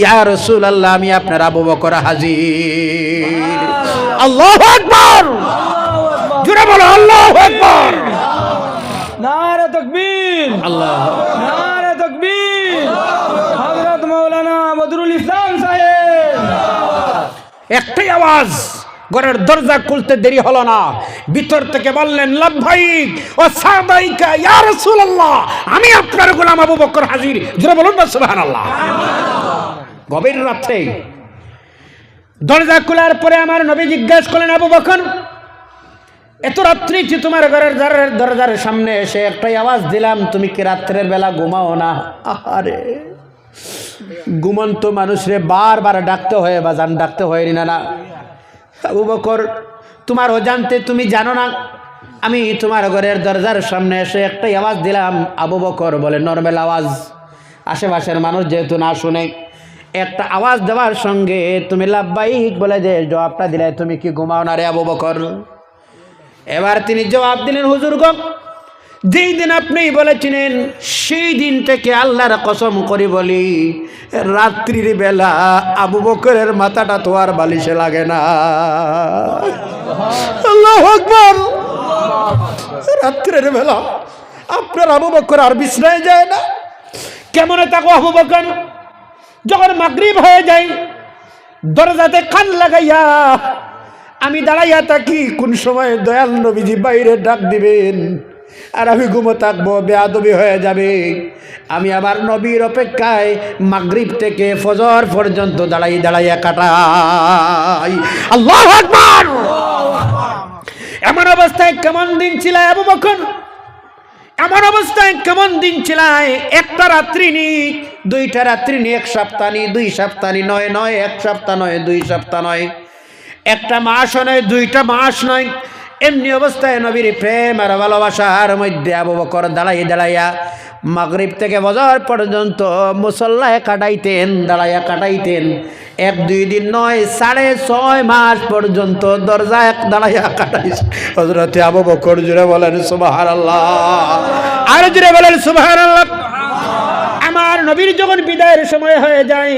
ইয়া রাসূলুল্লাহ, আমি আপনার আবু বকর হাজির। আল্লাহু আকবার, জোরে বলো আল্লাহু আকবার। নারে তাকবীর, আল্লাহ, নারে তাকবীর। হযরত মাওলানা বদরুল ইসলাম সাহেব। একটাই আওয়াজ, ঘরের দরজা খুলতে দেরি হলো না, ভিতর থেকে বললেন, লাব্বাইক ওয়া সাদাইকা ইয়া রাসূলুল্লাহ, আমি আপনার গোলাম আবু বকর হাজির। জোরে বলুন না সুবহানাল্লাহ। গভীর রাত্রে দরজা খোলার পরে আমার নবী জিজ্ঞাসা করলেন, আবু বকর এত রাত্রি যে তোমার ঘরের দরজার সামনে এসে একটাই আওয়াজ দিলাম, তুমি কি রাত্রের বেলা ঘুমাও না? আরে ঘুমন্ত মানুষরে বারবার ডাকতে হয়, বাজান ডাকতে হয় না? আবু বকর তোমার অজান্তে তুমি জানো না, আমি তোমার ঘরের দরজার সামনে এসে একটাই আওয়াজ দিলাম। আবু বকর বলে, নর্মাল আওয়াজ, আশেপাশের মানুষ যেহেতু না শুনে, একটা আওয়াজ দেওয়ার সঙ্গে তুমি লাব্বাইক বলে যে জবাবটা দিলে, তুমি কি ঘুমাও না রে আবু বকর? এবার তিনি জবাব দিলেন, হুজুর গো, যেই দিন আপনি বলেছিলেন সেই দিন থেকে আল্লাহর কসম করে বলি রাত্রির বেলা আবু বকরের মাথাটা তো আর বালিশে লাগে না। আল্লাহু আকবার। রাত্রের বেলা আপনার আবু বকর আর বিছনায় যায় না। কেমনে থাকো আবু বকর? যখন মাগরিব হয়ে যায় দরজাতে কান লাগাইয়া আমি দাঁড়াইয়া থাকি কোন সময় দয়াল নবীজি বাইরে ডাক দিবেন আর আমি ঘুমো থাকবো, বেয়াদবি হয়ে যাবে। আমি আবার নবীর অপেক্ষায় মাগরিব থেকে ফজর পর্যন্ত দাঁড়াইয়া কাটাই। আল্লাহু আকবার। এমন অবস্থায় কেমন দিন ছিল আবু বকর? এমন অবস্থায় কেমন দিন ছিল? একটা রাত্রি নি, দুইটা রাত্রি নি, এক সপ্তাহ নি, 2 সপ্তাহ নি, নয় এক সপ্তাহ নয়, 2 সপ্তাহ নয়, একটা মাস নয়, 2টা মাস নয়। এমনি অবস্থায় নবীর প্রেম আর ভালোবাসার মধ্যে আবু বকর দাঁড়াইয়া মাগরিব থেকে ফজর পর্যন্ত মুসল্লায় কাটাইতেন, দাঁড়াইয়া কাটাইতেন। 1-2 দিন নয়, 6.5 মাস পর্যন্ত দরজায় দাঁড়াইয়া কাটাইছে হযরতে আবু বকর। জুড়ে বলেন সুবহানাল্লাহ, আর জুড়ে বলেন সুবহানাল্লাহ। আমার নবীর যখন বিদায়ের সময় হয়ে যায়,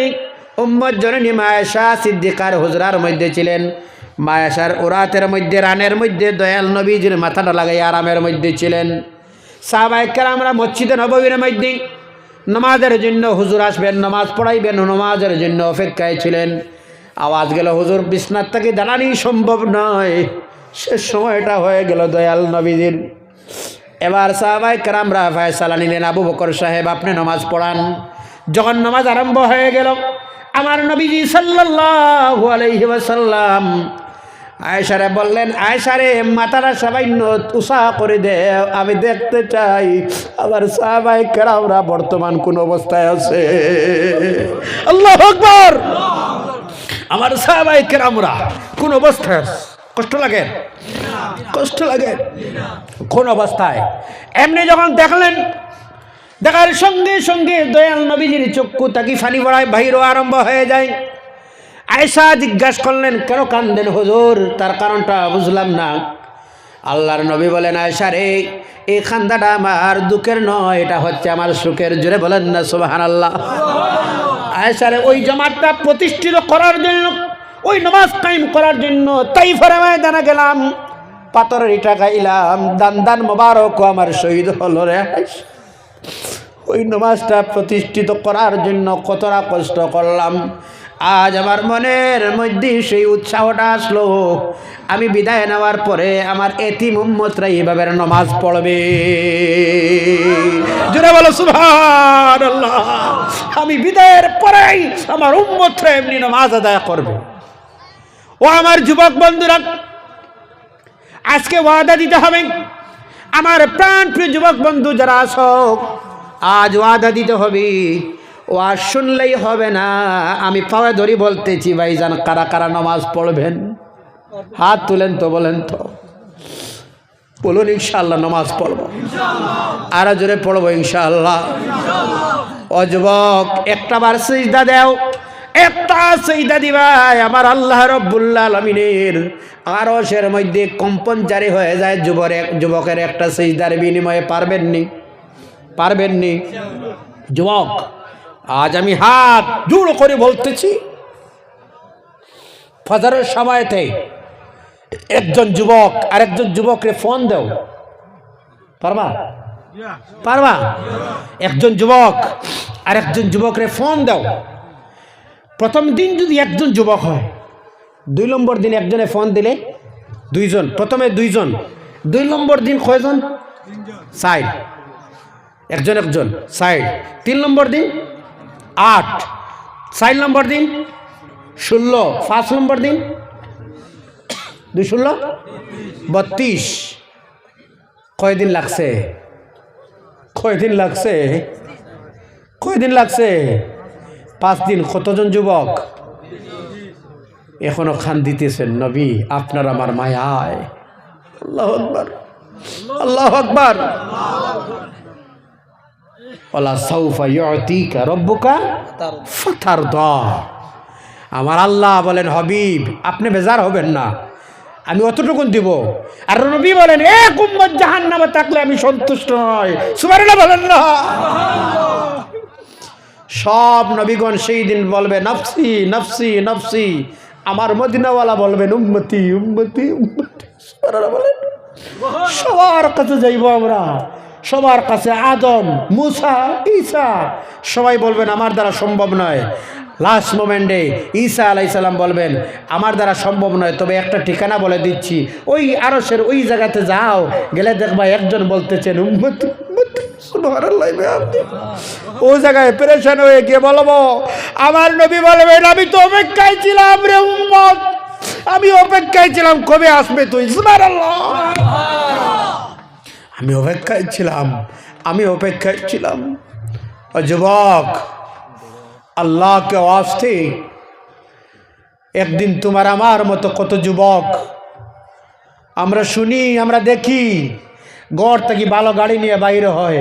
উম্মত জননী মা আয়েশা সিদ্দিকার হুজরার মধ্যে ছিলেন। মা আয়েশার ওরাতের মধ্যে, রানের মধ্যে দয়াল নবীজির মাথাটা লাগাই আরামের মধ্যে ছিলেন। সাহাবায়ে কেরামরা মসজিদে নববীর মধ্যে নামাজের জন্য হুজুর আসবেন, নামাজ পড়াইবেন, নামাজের জন্য অপেক্ষায় ছিলেন। আওয়াজ গেল হুজুর বিছনার থেকে দাঁড়ানি সম্ভব নয়। সে সময়টা হয়ে গেল দয়াল নবীজির। এবার সাহাবায়ে কেরামরা ফয়সালা নিলেন, আবু বকর সাহেব আপনি নামাজ পড়ান। যখন নামাজ আরম্ভ হয়ে গেল, আমার নবীজি সাল্লাল্লাহু আলাইহি ওয়াসাল্লাম আয়েশারে বললেন, আয়েশারে মাথাটা সামান্য উষা করে দে, আমি দেখতে চাই আবার সাহাবায়ে কেরামরা বর্তমান কোন অবস্থায় আছে। আল্লাহু আকবার। আমার সাহাবায়ে কেরামরা কোন অবস্থায় আছে? কষ্ট লাগে? কষ্ট লাগে? কোন অবস্থায়? এমনি যখন দেখলেন, দেখার সঙ্গে সঙ্গে দয়াল নবীজির চক্ষু তাকি ফানি পড়ায় বাহিরও আরম্ভ হয়ে যায়। আয়েশা জিজ্ঞাসা করলেন, কেন কান্দেন হুজুর? তার কারণটা বুঝলাম না। আল্লাহর নবী বলেন, আয়েশা রে, এই কান্দাটা আমার দুঃখের নয়, এটা হচ্ছে আমার সুখের। জোরে বলেন না সুবহানাল্লাহ। আয়েশা রে, ওই জামাতটা প্রতিষ্ঠিত করার জন্য, ওই নামাজ কায়েম করার জন্য তাইফের ময়দানে গেলাম, পাথরের ইটা খাইলাম, দান মোবারক আমার শহীদ হলো রে। ওই নামাজটা প্রতিষ্ঠিত করার জন্য কতটা কষ্ট করলাম। আজ আমার মনের মধ্যে সেই উৎসাহটা আসলো, আমি বিদায় নেওয়ার পরে আমার এতিম উম্মতরা এইভাবে নামাজ পড়বে। জোরে বলো সুবহানাল্লাহ। আমি বিদায়ের পরেই আমার উম্মতরা এমনি নামাজ আদায় করবে। ও আমার যুবক বন্ধুরা, আজকে ওয়াদা দিতে হবে। আমার প্রাণ প্রিয় যুবক বন্ধু যারা আছো, আজ ওয়াদা দিতে হবে। ওয়াজ শুনলেই হবে না, আমি পাওয়া ধরি বলতেছি ভাইজান, কারা কারা নামাজ পড়বেন? হাত তুলেন তো, বলেন তো, বলুন ইনশাআল্লাহ নামাজ পড়বো। আর জোরে পড়বো ইনশাআল্লাহ। ও যুবক, একটা বার সিজদা দাও, একটা সিজদা দিবাই, আমার আল্লাহ রাব্বুল আলামিনের আরশের মধ্যে কম্পন জারি হয়ে যায় যুবকের একটা সিজদার বিনিময়ে। পারবেননি? পারবেননি? যুবক, আজ আমি হাত জোড় করে বলতেছি, ফজরের সময়তে একজন যুবক আরেকজন যুবককে ফোন দাও, পারবা? পারবা? একজন যুবক আরেকজন যুবকরে ফোন দাও। প্রথম দিন যদি একজন যুবক হয়, 2 নম্বর দিন একজনে ফোন দিলে 2 জন, প্রথমে 2 জন, 2 নম্বর দিন কয়জন? 4, একজন 4, 3 নম্বর দিন 8, 4 নম্বর দিন 16, 5 নম্বর দিন 2 16 32। কয়দিন লাগছে? কয়দিন লাগছে? কয়দিন লাগছে? 5 দিন। কতজন যুবক এখনো খান দিতেছেন? নবী আপনার আমার মায়ায়। আল্লাহু আকবার, আল্লাহু আকবার। ওয়ালা সাউফা ইউতিকা রাব্বুকা ফাতারদা। আমার আল্লাহ বলেন, হাবিব আপনি বেজার হবেন না, আমি অতটুকুন দিব। আর নবী বলেন এক উম্মত জাহান্নামে থাকলে আমি সন্তুষ্ট নই। সুবহানাল্লাহ বলেন না। সব নবীগণ সেই দিন বলবে নফসি নফসি নফসি, আমার মদিনাওয়ালা বলবেন উম্মতি উম্মতি উম্মতি। সুবহানাল্লাহ বলেন। সবার কাছে যাইব আমরা, সবার কাছে আদম, মুসা, ঈসা, সবাই বলবেন আমার দ্বারা সম্ভব নয়। লাস্ট মোমেন্টে ঈসা আলাইহিস সালাম বলবেন আমার দ্বারা সম্ভব নয়, তবে একটা ঠিকানা বলে দিচ্ছি, ওই আরশের ওই জায়গাতে যাও, গেলে দেখবা একজন বলতেছেন উম্মতি উম্মতি। সুবহানাল্লাহ। ও জায়গায় পেরেশান হয়ে গিয়ে বলবো আমার নবী বলবেন আমি তো অপেক্ষায় ছিলাম রে উম্মত, আমি অপেক্ষায় ছিলাম কবে আসবে তুই। সুবহানাল্লাহ। আমি অপেক্ষায় ছিলাম, আমি অপেক্ষায় ছিলাম। ও যুবক, আল্লাহকে ওয়াস্তে একদিন তোমার আমার মতো কত যুবক আমরা শুনি, আমরা দেখি, ঘর থেকে ভালো গাড়ি নিয়ে বাইরে হয়,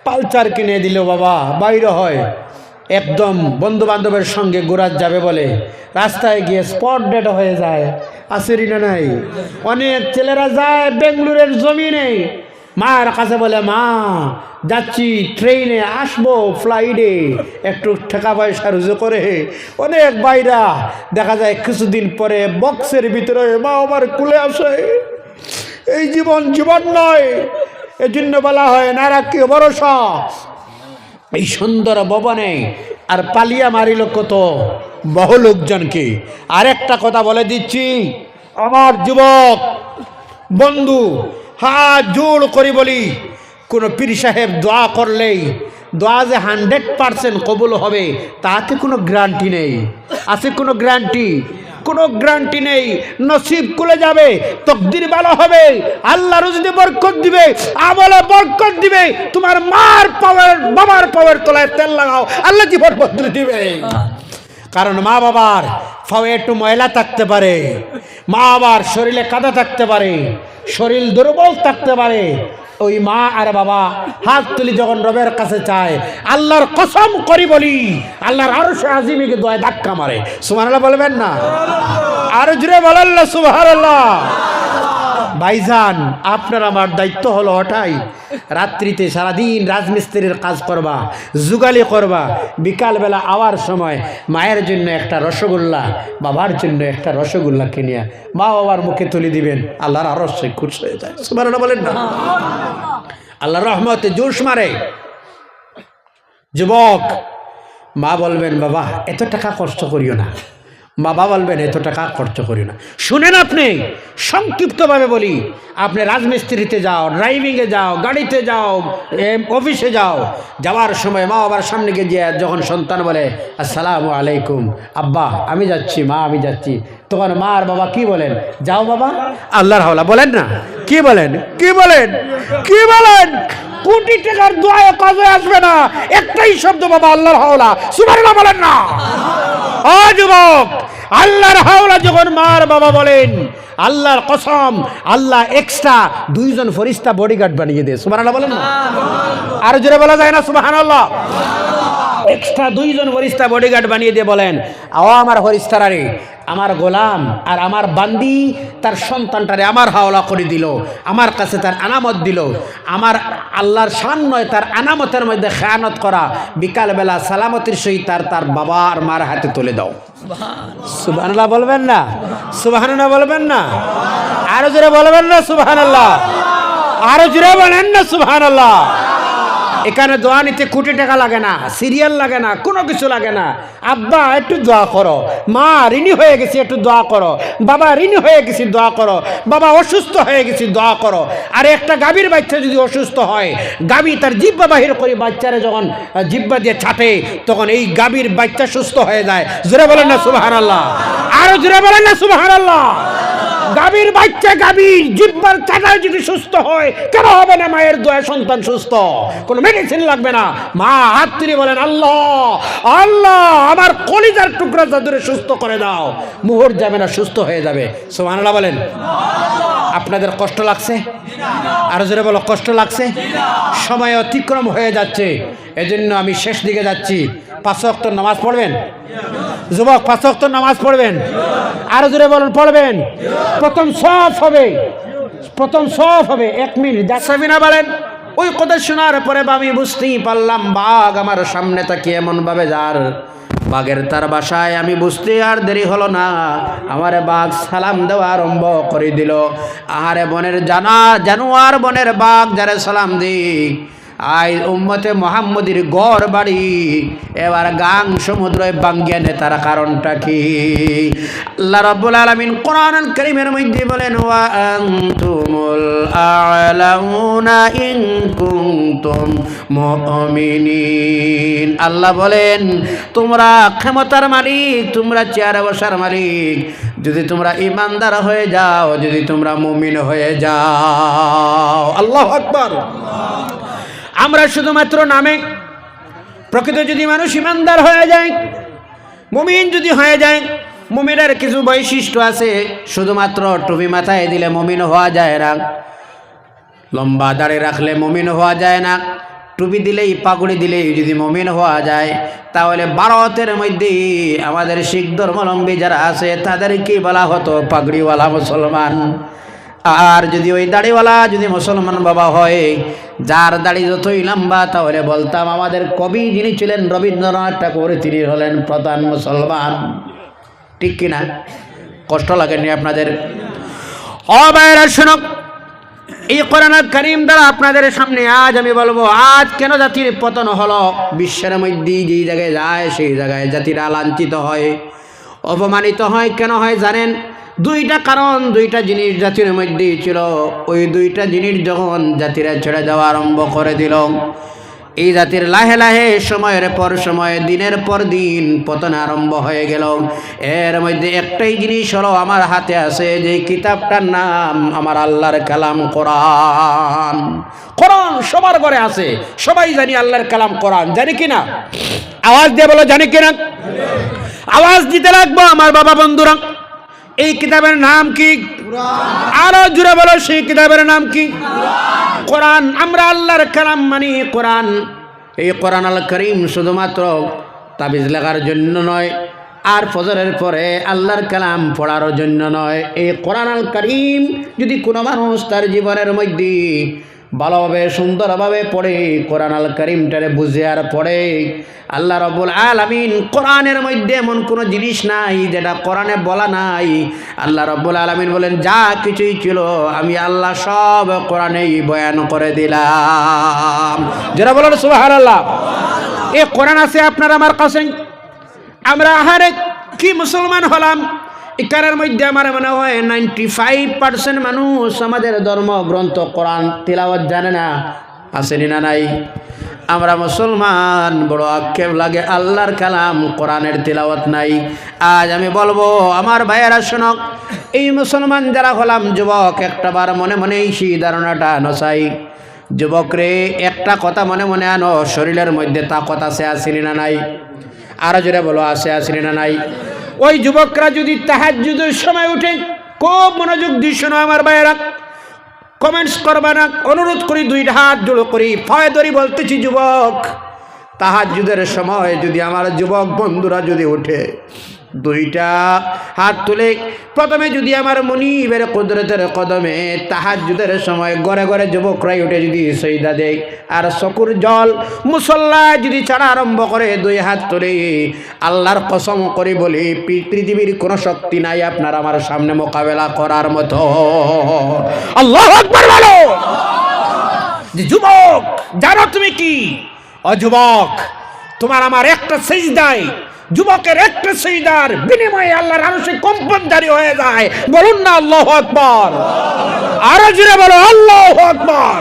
পালচার কিনে দিল বাবা বাইরে হয়, একদম বন্ধু বান্ধবের সঙ্গে ঘোরা যাবে বলে রাস্তায় গিয়ে স্পট ডেট হয়ে যায়। আসেরি না নাই? অনেক ছেলেরা যায় বেঙ্গলুরের জমিনে, মার কাছে বলে মা যাচ্ছি ট্রেনে, আসবো ফ্লাইটে, একটু টাকা পয়সা রুজু করে। অনেক বাইরা দেখা যায় কিছুদিন পরে বক্সের ভিতরে মা আমার কুলে আসে। এই জীবন জীবন নয়, এজন্য বলা হয় না রাখি ভরসা। এই সুন্দর ভবনে আর পালিয়া মারিল কত বহু লোকজনকে। আরেকটা কথা বলে দিচ্ছি আমার যুবক বন্ধু, হাত জোড় করি বলি, কোনো পীর সাহেব দোয়া করলেই দোয়া যে 100% কবুল হবে তাতে কোনো গ্যারান্টি নেই। আছে কোনো গ্যারান্টি? কোনো গ্যারান্টি নেই। নসিব খুলে যাবে, তকদির ভালো হবে, আল্লাহ রুজদি বরকত দিবে, আমলে বরকত দিবে। তোমার মার পাওয়ার বাবার পাওয়ার তলায় তেল লাগাও, আল্লাহ জীবন বদলে দিবে। কারণ মা বাবার পায়ে একটু ময়লা থাকতে পারে, মা বাবার শরীরে কাদা থাকতে পারে, শরীর দুর্বল থাকতে পারে। ওই মা আর বাবা হাত তুলি যখন রবের কাছে চায়, আল্লাহর কসম করি বলি আল্লাহর আরশে আজিমকে দোয়া ধাক্কা মারে। সুবহানাল্লাহ বলবেন না? আর জুড়ে বলেন না সুবহানাল্লাহ। ভাইজান, আপনার আমার দায়িত্ব হলো ওটাই, রাত্রিতে সারাদিন রাজমিস্ত্রির কাজ করবা, জুগালি করবা, বিকালবেলা আওয়ার সময় মায়ের জন্য একটা রসগোল্লা, বাবার জন্য একটা রসগোল্লা কিনিয়া মা বাবার মুখে তুলে দিবেন, আল্লাহর আরশে খুশি হয়ে যায়। সুবহানাল্লাহ বলেন না? আল্লাহর রহমতে জোশ মারে। যুবক, মা বলবেন বাবা এত টাকা খরচ করিও না, বাবা বলবেন এত টাকা খরচ করি না। শুনেন, আপনি সংক্ষিপ্তভাবে বলি, আপনি রাজমিস্ত্রিতে যাও, ড্রাইভিংয়ে যাও, গাড়িতে যাও, অফিসে যাও, যাওয়ার সময় মা বাবার সামনে গিয়ে যখন সন্তান বলে আসসালামু আলাইকুম আব্বা আমি যাচ্ছি, মা আমি যাচ্ছি, তখন মা আর বাবা কি বলেন? যাও বাবা, আল্লাহর হাওলা বলেন না? কি বলেন? কি বলেন? কি বলেন? কোটি টাকার দোয়ায় কাজে আসবে না, একটাই শব্দ বাবা, আল্লাহর হাওলা। সুবহানাল্লাহ বলেন না? ও যুবক, আল্লাহর হাওলা যখন মার বাবা বলেন, আল্লাহর কসম, আল্লাহ এক্সট্রা 2 জন ফেরেশতা বডিগার্ড বানিয়ে দেয়। সুবহানাল্লাহ বলেন না? আর জোরে বলা যায় না সুবহানাল্লাহ? এক্সট্রা 2 জন ফেরেশতা বডিগার্ড বানিয়ে দিয়ে বলেন, ও আমার ফেরেশতারা রে, আমার গোলাম আর আমার বান্দি তার সন্তানটারে আমার হাওলা করে দিল, আমার কাছে তার আনামত দিল। আমার আল্লাহর শান নয় তার আনামতের মধ্যে খেয়ানত করা, বিকালবেলা সালামতির সহিত তার বাবা আর মার হাতে তুলে দাও। সুবহানাল্লাহ বলবেন না? সুবহানাল্লাহ বলবেন না? আরো জোরে বলবেন না সুবহানাল্লাহ? আরো জোরে বলেন না সুবহানাল্লাহ? এখানে দোয়া নিতে কোটি টাকা লাগে না, সিরিয়াল লাগে না, কোনো কিছু লাগে না। আব্বা একটু দোয়া করো, মা ঋণী হয়ে গেছি একটু দোয়া করো, বাবা ঋণী হয়ে গেছি দোয়া করো, বাবা অসুস্থ হয়ে গেছি দোয়া করো। আর একটা গাভীর বাচ্চা যদি অসুস্থ হয়, গাভী তার জিহ্বা বাহির করে বাচ্চারা যখন জিহ্বা দিয়ে ছাটে, তখন এই গাভীর বাচ্চা সুস্থ হয়ে যায়। জোরে বলেন না সুবহানাল্লাহ? আরো জোরে বলেন না সুবহানাল্লাহ? গাভীর বাচ্চা গাভীর জিহ্বার চাটায় যদি সুস্থ হয়, কেন হবে না মায়ের দোয়া সন্তান সুস্থ? কোনো মেডিসিন লাগবে না। মা হাত তুলে বলেন আল্লাহ আল্লাহ আমার কলিজার টুকরা জাদুরে সুস্থ করে দাও, মুহূর্ত যাবে না, সুস্থ হয়ে যাবে। সুবহানাল্লাহ বলেন। আপনাদের কষ্ট লাগছে? আরো জোরে বলো, কষ্ট লাগছে? সময় অতিক্রম হয়ে যাচ্ছে, এজন্য আমি শেষ দিকে যাচ্ছি। 5 ওয়াক্ত নামাজ পড়বেন? যুবক 5 ওয়াক্ত নামাজ পড়বেন? আরো জোরে বলুন, পড়বেন। প্রথম সওয়াব হবে, প্রথম সওয়াব হবে। 1 মিনিট সাবিনা বলেন, ওই কথা শোনার পরে আমি বুঝতেই পারলাম বাঘ আমার সামনে তাকিয়ে এমন ভাবে যার বাঘের তার বাসায়। আমি বুঝতে আর দেরি হলো না, আমারে বাঘ সালাম দেওয়া আরম্ভ করে দিল। আহারে বনের জানোয়ার, বনের বাঘ যারে সালাম দিই। আই উম্মতে মুহাম্মদীর গড় বাড়ি এবার গাং সমুদ্রে বাঙ্গিয়া নেতার কারণটা কি? আল্লাহ রাব্বুল আলামিন কোরআনুল কারীমের মধ্যে বলেন, ওয়া আনতুমুল আ'লাউনা ইন কুনতুম মুমিনিন। আল্লাহ বলেন, তোমরা ক্ষমতার মালিক, তোমরা চেয়ারে বসার মালিক যদি তোমরা ইমানদার হয়ে যাও, যদি তোমরা মুমিন হয়ে যাও। আল্লাহু আকবার। আমরা শুধুমাত্র নামে, প্রকৃত যদি মানুষ ইমানদার হয়ে যায়, মুমিন যদি হয়ে যায়, মুমিনের কিছু বৈশিষ্ট্য আছে। শুধুমাত্র টুপি মাথায় দিলে মুমিন হওয়া যায় না, লম্বা দাড়ি রাখলে মুমিন হওয়া যায় না, টুপি দিলেই পাগড়ি দিলেই যদি মুমিন হওয়া যায়, তাহলে ভারতের মধ্যে আমাদের শিখ ধর্মাবলম্বী যারা আছে তাদেরকে বলা হতো পাগড়িওয়ালা মুসলমান। আর যদি ওই দাড়িওয়ালা যদি মুসলমান বাবা হয়, যার দাড়ি যতই লম্বা, তাহলে বলতাম আমাদের কবি যিনি ছিলেন রবীন্দ্রনাথ ঠাকুর, তিনি হলেন প্রধান মুসলমান। ঠিক কিনা? কষ্ট লাগেনি আপনাদের? ও ভাইরা শুনুন, এই কোরআনুল কারীম দ্বারা আপনাদের সামনে আজ আমি বলবো, আজ কেন জাতির পতন হলো। বিশ্বের মধ্যে যেই জায়গায় যায় সেই জায়গায় জাতিরা লাঞ্ছিত হয়, অপমানিত হয়। কেন হয় জানেন? 2টা কারণ, 2টা জিনিস জাতির মধ্যে ছিল। ওই 2টা জিনিস যখন জাতিরা ছেড়ে যাওয়া আরম্ভ করে দিল, এই জাতির লাহে লাহে সময়ের পর সময়, দিনের পর দিন পতন আরম্ভ হয়ে গেল। এর মধ্যে একটাই জিনিস হলো আমার হাতে আছে, যে কিতাবটার নাম আমার আল্লাহর কালাম কোরআন। কোরআন সবার ঘরে আছে, সবাই জানি আল্লাহর কালাম কোরআন। জানি কিনা? আওয়াজ দিয়ে বলো, জানি কিনা? আওয়াজ দিতে লাগবো আমার বাবা বন্ধুরা। এই কিতাবের নাম কি? আরো জোরে বলো, সেই কিতাবের নাম কি? কোরআন। আমরা আল্লাহর কালাম মানি কোরআন। এই কোরআনুল কারীম শুধুমাত্র তাবিজ লেখার জন্য নয়, আর ফজরের পরে আল্লাহর কালাম পড়ার জন্য নয়। এই কোরআনুল কারীম যদি কোনো মানুষ তার জীবনের মধ্যে ভালোভাবে সুন্দরভাবে পড়ে, কোরআনুল কারীমটারে বুঝে আর পড়ে, আল্লাহ রাব্বুল আলামিন কোরআনের মধ্যে এমন কোনো জিনিস নাই যেটা কোরআনে বলা নাই। আল্লাহ রাব্বুল আলামিন বলেন, যা কিছুই ছিল আমি আল্লাহ সব কোরআনেই বয়ান করে দিলাম। যারা বলেন সুবহানাল্লাহ। এই কোরআন আছে আপনার আমার কাছে। আমরা আহারে কি মুসলমান হলাম, এখানের মধ্যে আমার মনে হয় 95% মানুষ আমাদের ধর্মগ্রন্থ কোরআন তিলাওয়াত জানে না। আসেনি না নাই? আমরা মুসলমান, বড় আক্ষেপ লাগে আল্লাহর কালাম কোরআনের তিলাওয়াত নাই। আজ আমি বলবো আমার ভাইয়েরা শুনুক, এই মুসলমান যারা হলাম যুবক, একটাবার মনে মনে সেই ধারণাটা নসাই। যুবক রে, একটা কথা মনে মনে আনো, শরীরের মধ্যে তাকত আছে, আসেনি না নাই? আরো জোরে বলো, আছে, আসেনি না নাই? ওই যুবকরা যদি তাহাজ্জুদের সময় উঠে, খুব মনোযোগ দিয়ে শোনো আমার ভাইয়েরা, কমেন্টস করবা না, অনুরোধ করি, 2টা হাত জোড়ো করি, ভয় ধরি বলতেছি, যুবক তাহাজ্জুদের সময় যদি আমার যুবক বন্ধুরা যদি উঠে, 2টা হাত তুলে প্রথমে যদি আমার মুনিবের কুদরতের কদমে তাহাজ্জুদের সময় ঘরে ঘরে যুবকরাই উঠে যদি সজদা দেয়, আর চকুর জল মুসল্লায় যদি ছাড়া আরম্ভ করে, 2 হাত তুলে আল্লাহর কসম করে বলি, পৃথিবীর কোনো শক্তি নাই আপনার আমার সামনে মোকাবেলা করার মতো। আল্লাহু আকবার বলো। যে যুবক, জানো তুমি কি? ও যুবক, তোমার আমার একটা সিজদায়, যুবকের একটা সিজদার বিনিময়ে আল্লাহর আরশে কম্পন জারি হয়ে যায়। বলুন না আল্লাহু আকবার। আরো জোরে বলো, আল্লাহু আকবার।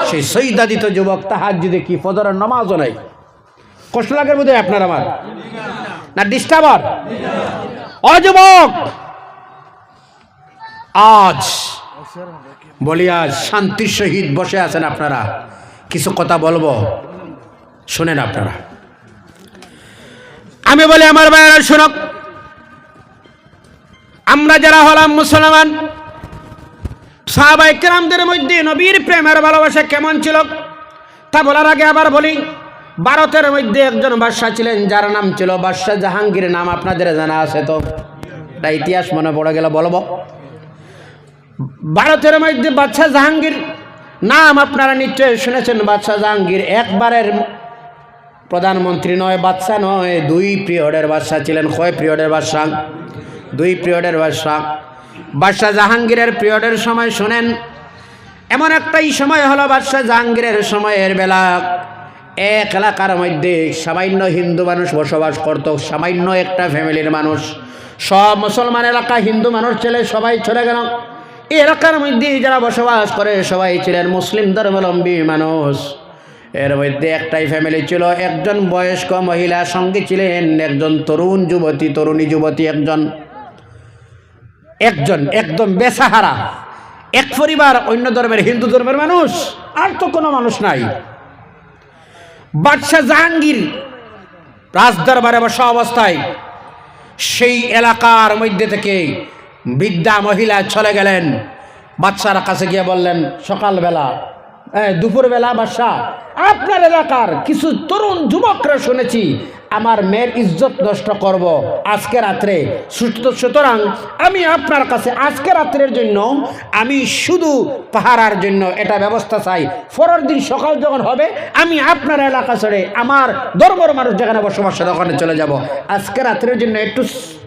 সেই সিজদা দিত যুবক তাহাজ্জুদে, কি ফজরের নামাজও নাই। কষ্ট লাগে বোধহয় আপনার আমার, না ডিস্টার্বার? ও যুবক, আজ বলি, আজ শান্তির সহিত বসে আছেন আপনারা, কিছু কথা বলবো, শুনেন আপনারা। আমি বলি আমার ভাইয়েরা শুনুক, আমরা যারা হলাম মুসলমান, সাহাবায়ে কেরামদের মধ্যে নবীর প্রেমের ভালোবাসা কেমন ছিল তা বলার আগে আবার বলি, ভারতের মধ্যে একজন বাদশাহ ছিলেন, যার নাম ছিল বাদশাহ জাহাঙ্গীর। নাম আপনাদের জানা আছে তো, এটা ইতিহাস মনে পড়ে গেল বলবো। ভারতের মধ্যে বাদশাহ জাহাঙ্গীর নাম আপনারা নিশ্চয় শুনেছেন। বাদশাহ জাহাঙ্গীর একবারের প্রধানমন্ত্রী নয়, বাদশাহ নয়, 2 পিরিয়ডের বাদশাহ ছিলেন। কয় পিরিয়ডের বাদশাহ? 2 পিরিয়ডের বাদশাহ। বাদশাহ জাহাঙ্গীরের পিরিয়ডের সময় শুনেন, এমন একটাই সময় হলো বাদশাহ জাহাঙ্গীরের সময়ের বেলা এক এলাকার মধ্যে সামান্য হিন্দু মানুষ বসবাস করত, সামান্য একটা ফ্যামিলির মানুষ। সব মুসলমান এলাকা, হিন্দু মানুষ ছেলে সবাই চলে গেল। এই এলাকার মধ্যে যারা বসবাস করে সবাই ছিলেন মুসলিম ধর্মাবলম্বী মানুষ। এর মধ্যে একটাই ফ্যামিলি ছিল, একজন বয়স্ক মহিলা, সঙ্গে ছিলেন একজন তরুণী যুবতী, একজন একদম বেসাহারা, এক পরিবার, অন্য ধর্মের, হিন্দু ধর্মের মানুষ, আর তো কোনো মানুষ নাই। বাদশাহ জাহাঙ্গীর রাজদরবারে বসা অবস্থায় সেই এলাকার মধ্যে থেকে বৃদ্ধা মহিলা চলে গেলেন। বাদশার কাছে গিয়ে বললেন, সকালবেলা দুপুরবেলা বাদশাহ, আপনার এলাকার কিছু তরুণ যুবকরা শুনেছি আমার মেয়ের ইজ্জত নষ্ট করব আজকে রাত্রে, সুতরাং আমি আপনার কাছে আজকে রাত্রের জন্য আমি শুধু পাহারার জন্য এটা ব্যবস্থা চাই। পরের দিন সকাল যখন হবে আমি আপনার এলাকা ছেড়ে আমার ধর্মের মানুষ যেখানে বসবাস ওখানে চলে যাব। আজকে রাত্রের জন্য একটু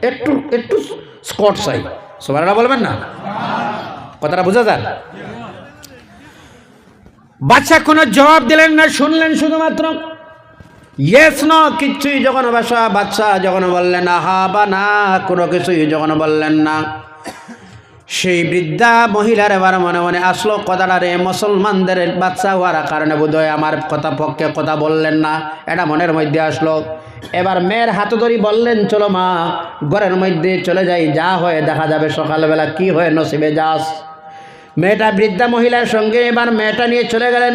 একটু একটু স্কট চাই। সবাই বলবেন না? কথাটা বোঝা যায়? বাদশা কোনো জবাব দিলেন না, শুনলেন শুধুমাত্র ইয়েস নো, কিচ্ছুই যখন বাদশা যখন বললেন আহা বা না, কোনো কিছুই যখন বললেন না, সেই বৃদ্ধা মহিলার এবার মনে মনে আসলো কথাটা রে, মুসলমানদের বাচ্চা হওয়ার কারণে বোধহয় আমার কথা পক্ষে কথা বললেন না, এটা মনের মধ্যে আসলো। এবার মেয়ের হাত ধরি বললেন, চলো মা ঘরের মধ্যে চলে যাই, যা হয়ে দেখা যাবে সকালবেলা, কি হয়ে নসিবে যাস। মেয়েটা বৃদ্ধা মহিলার সঙ্গে এবার মেয়েটা নিয়ে চলে গেলেন।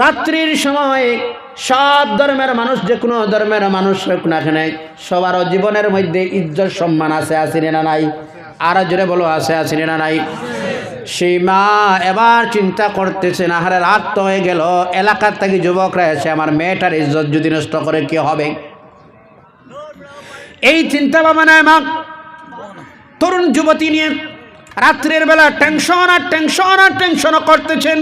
রাত্রির সময় সব ধর্মের মানুষ, যে কোনো ধর্মের মানুষ হোক না কেন, সবার জীবনের মধ্যে ইজ্জত সম্মান আছে, আসেনি না নাই? আর জোরে বলো, আছে আসেনি না নাই? সেই মা এবার চিন্তা করতেছেন, আহারে রাত তো হয়ে গেল, এলাকার থেকে যুবকরা এসে আমার মেয়েটার ইজ্জত যদি নষ্ট করে কি হবে। এই চিন্তা ভাবনায় মা তরুণ যুবতী নিয়ে রাত্রের বেলা টেনশন করতেছেন,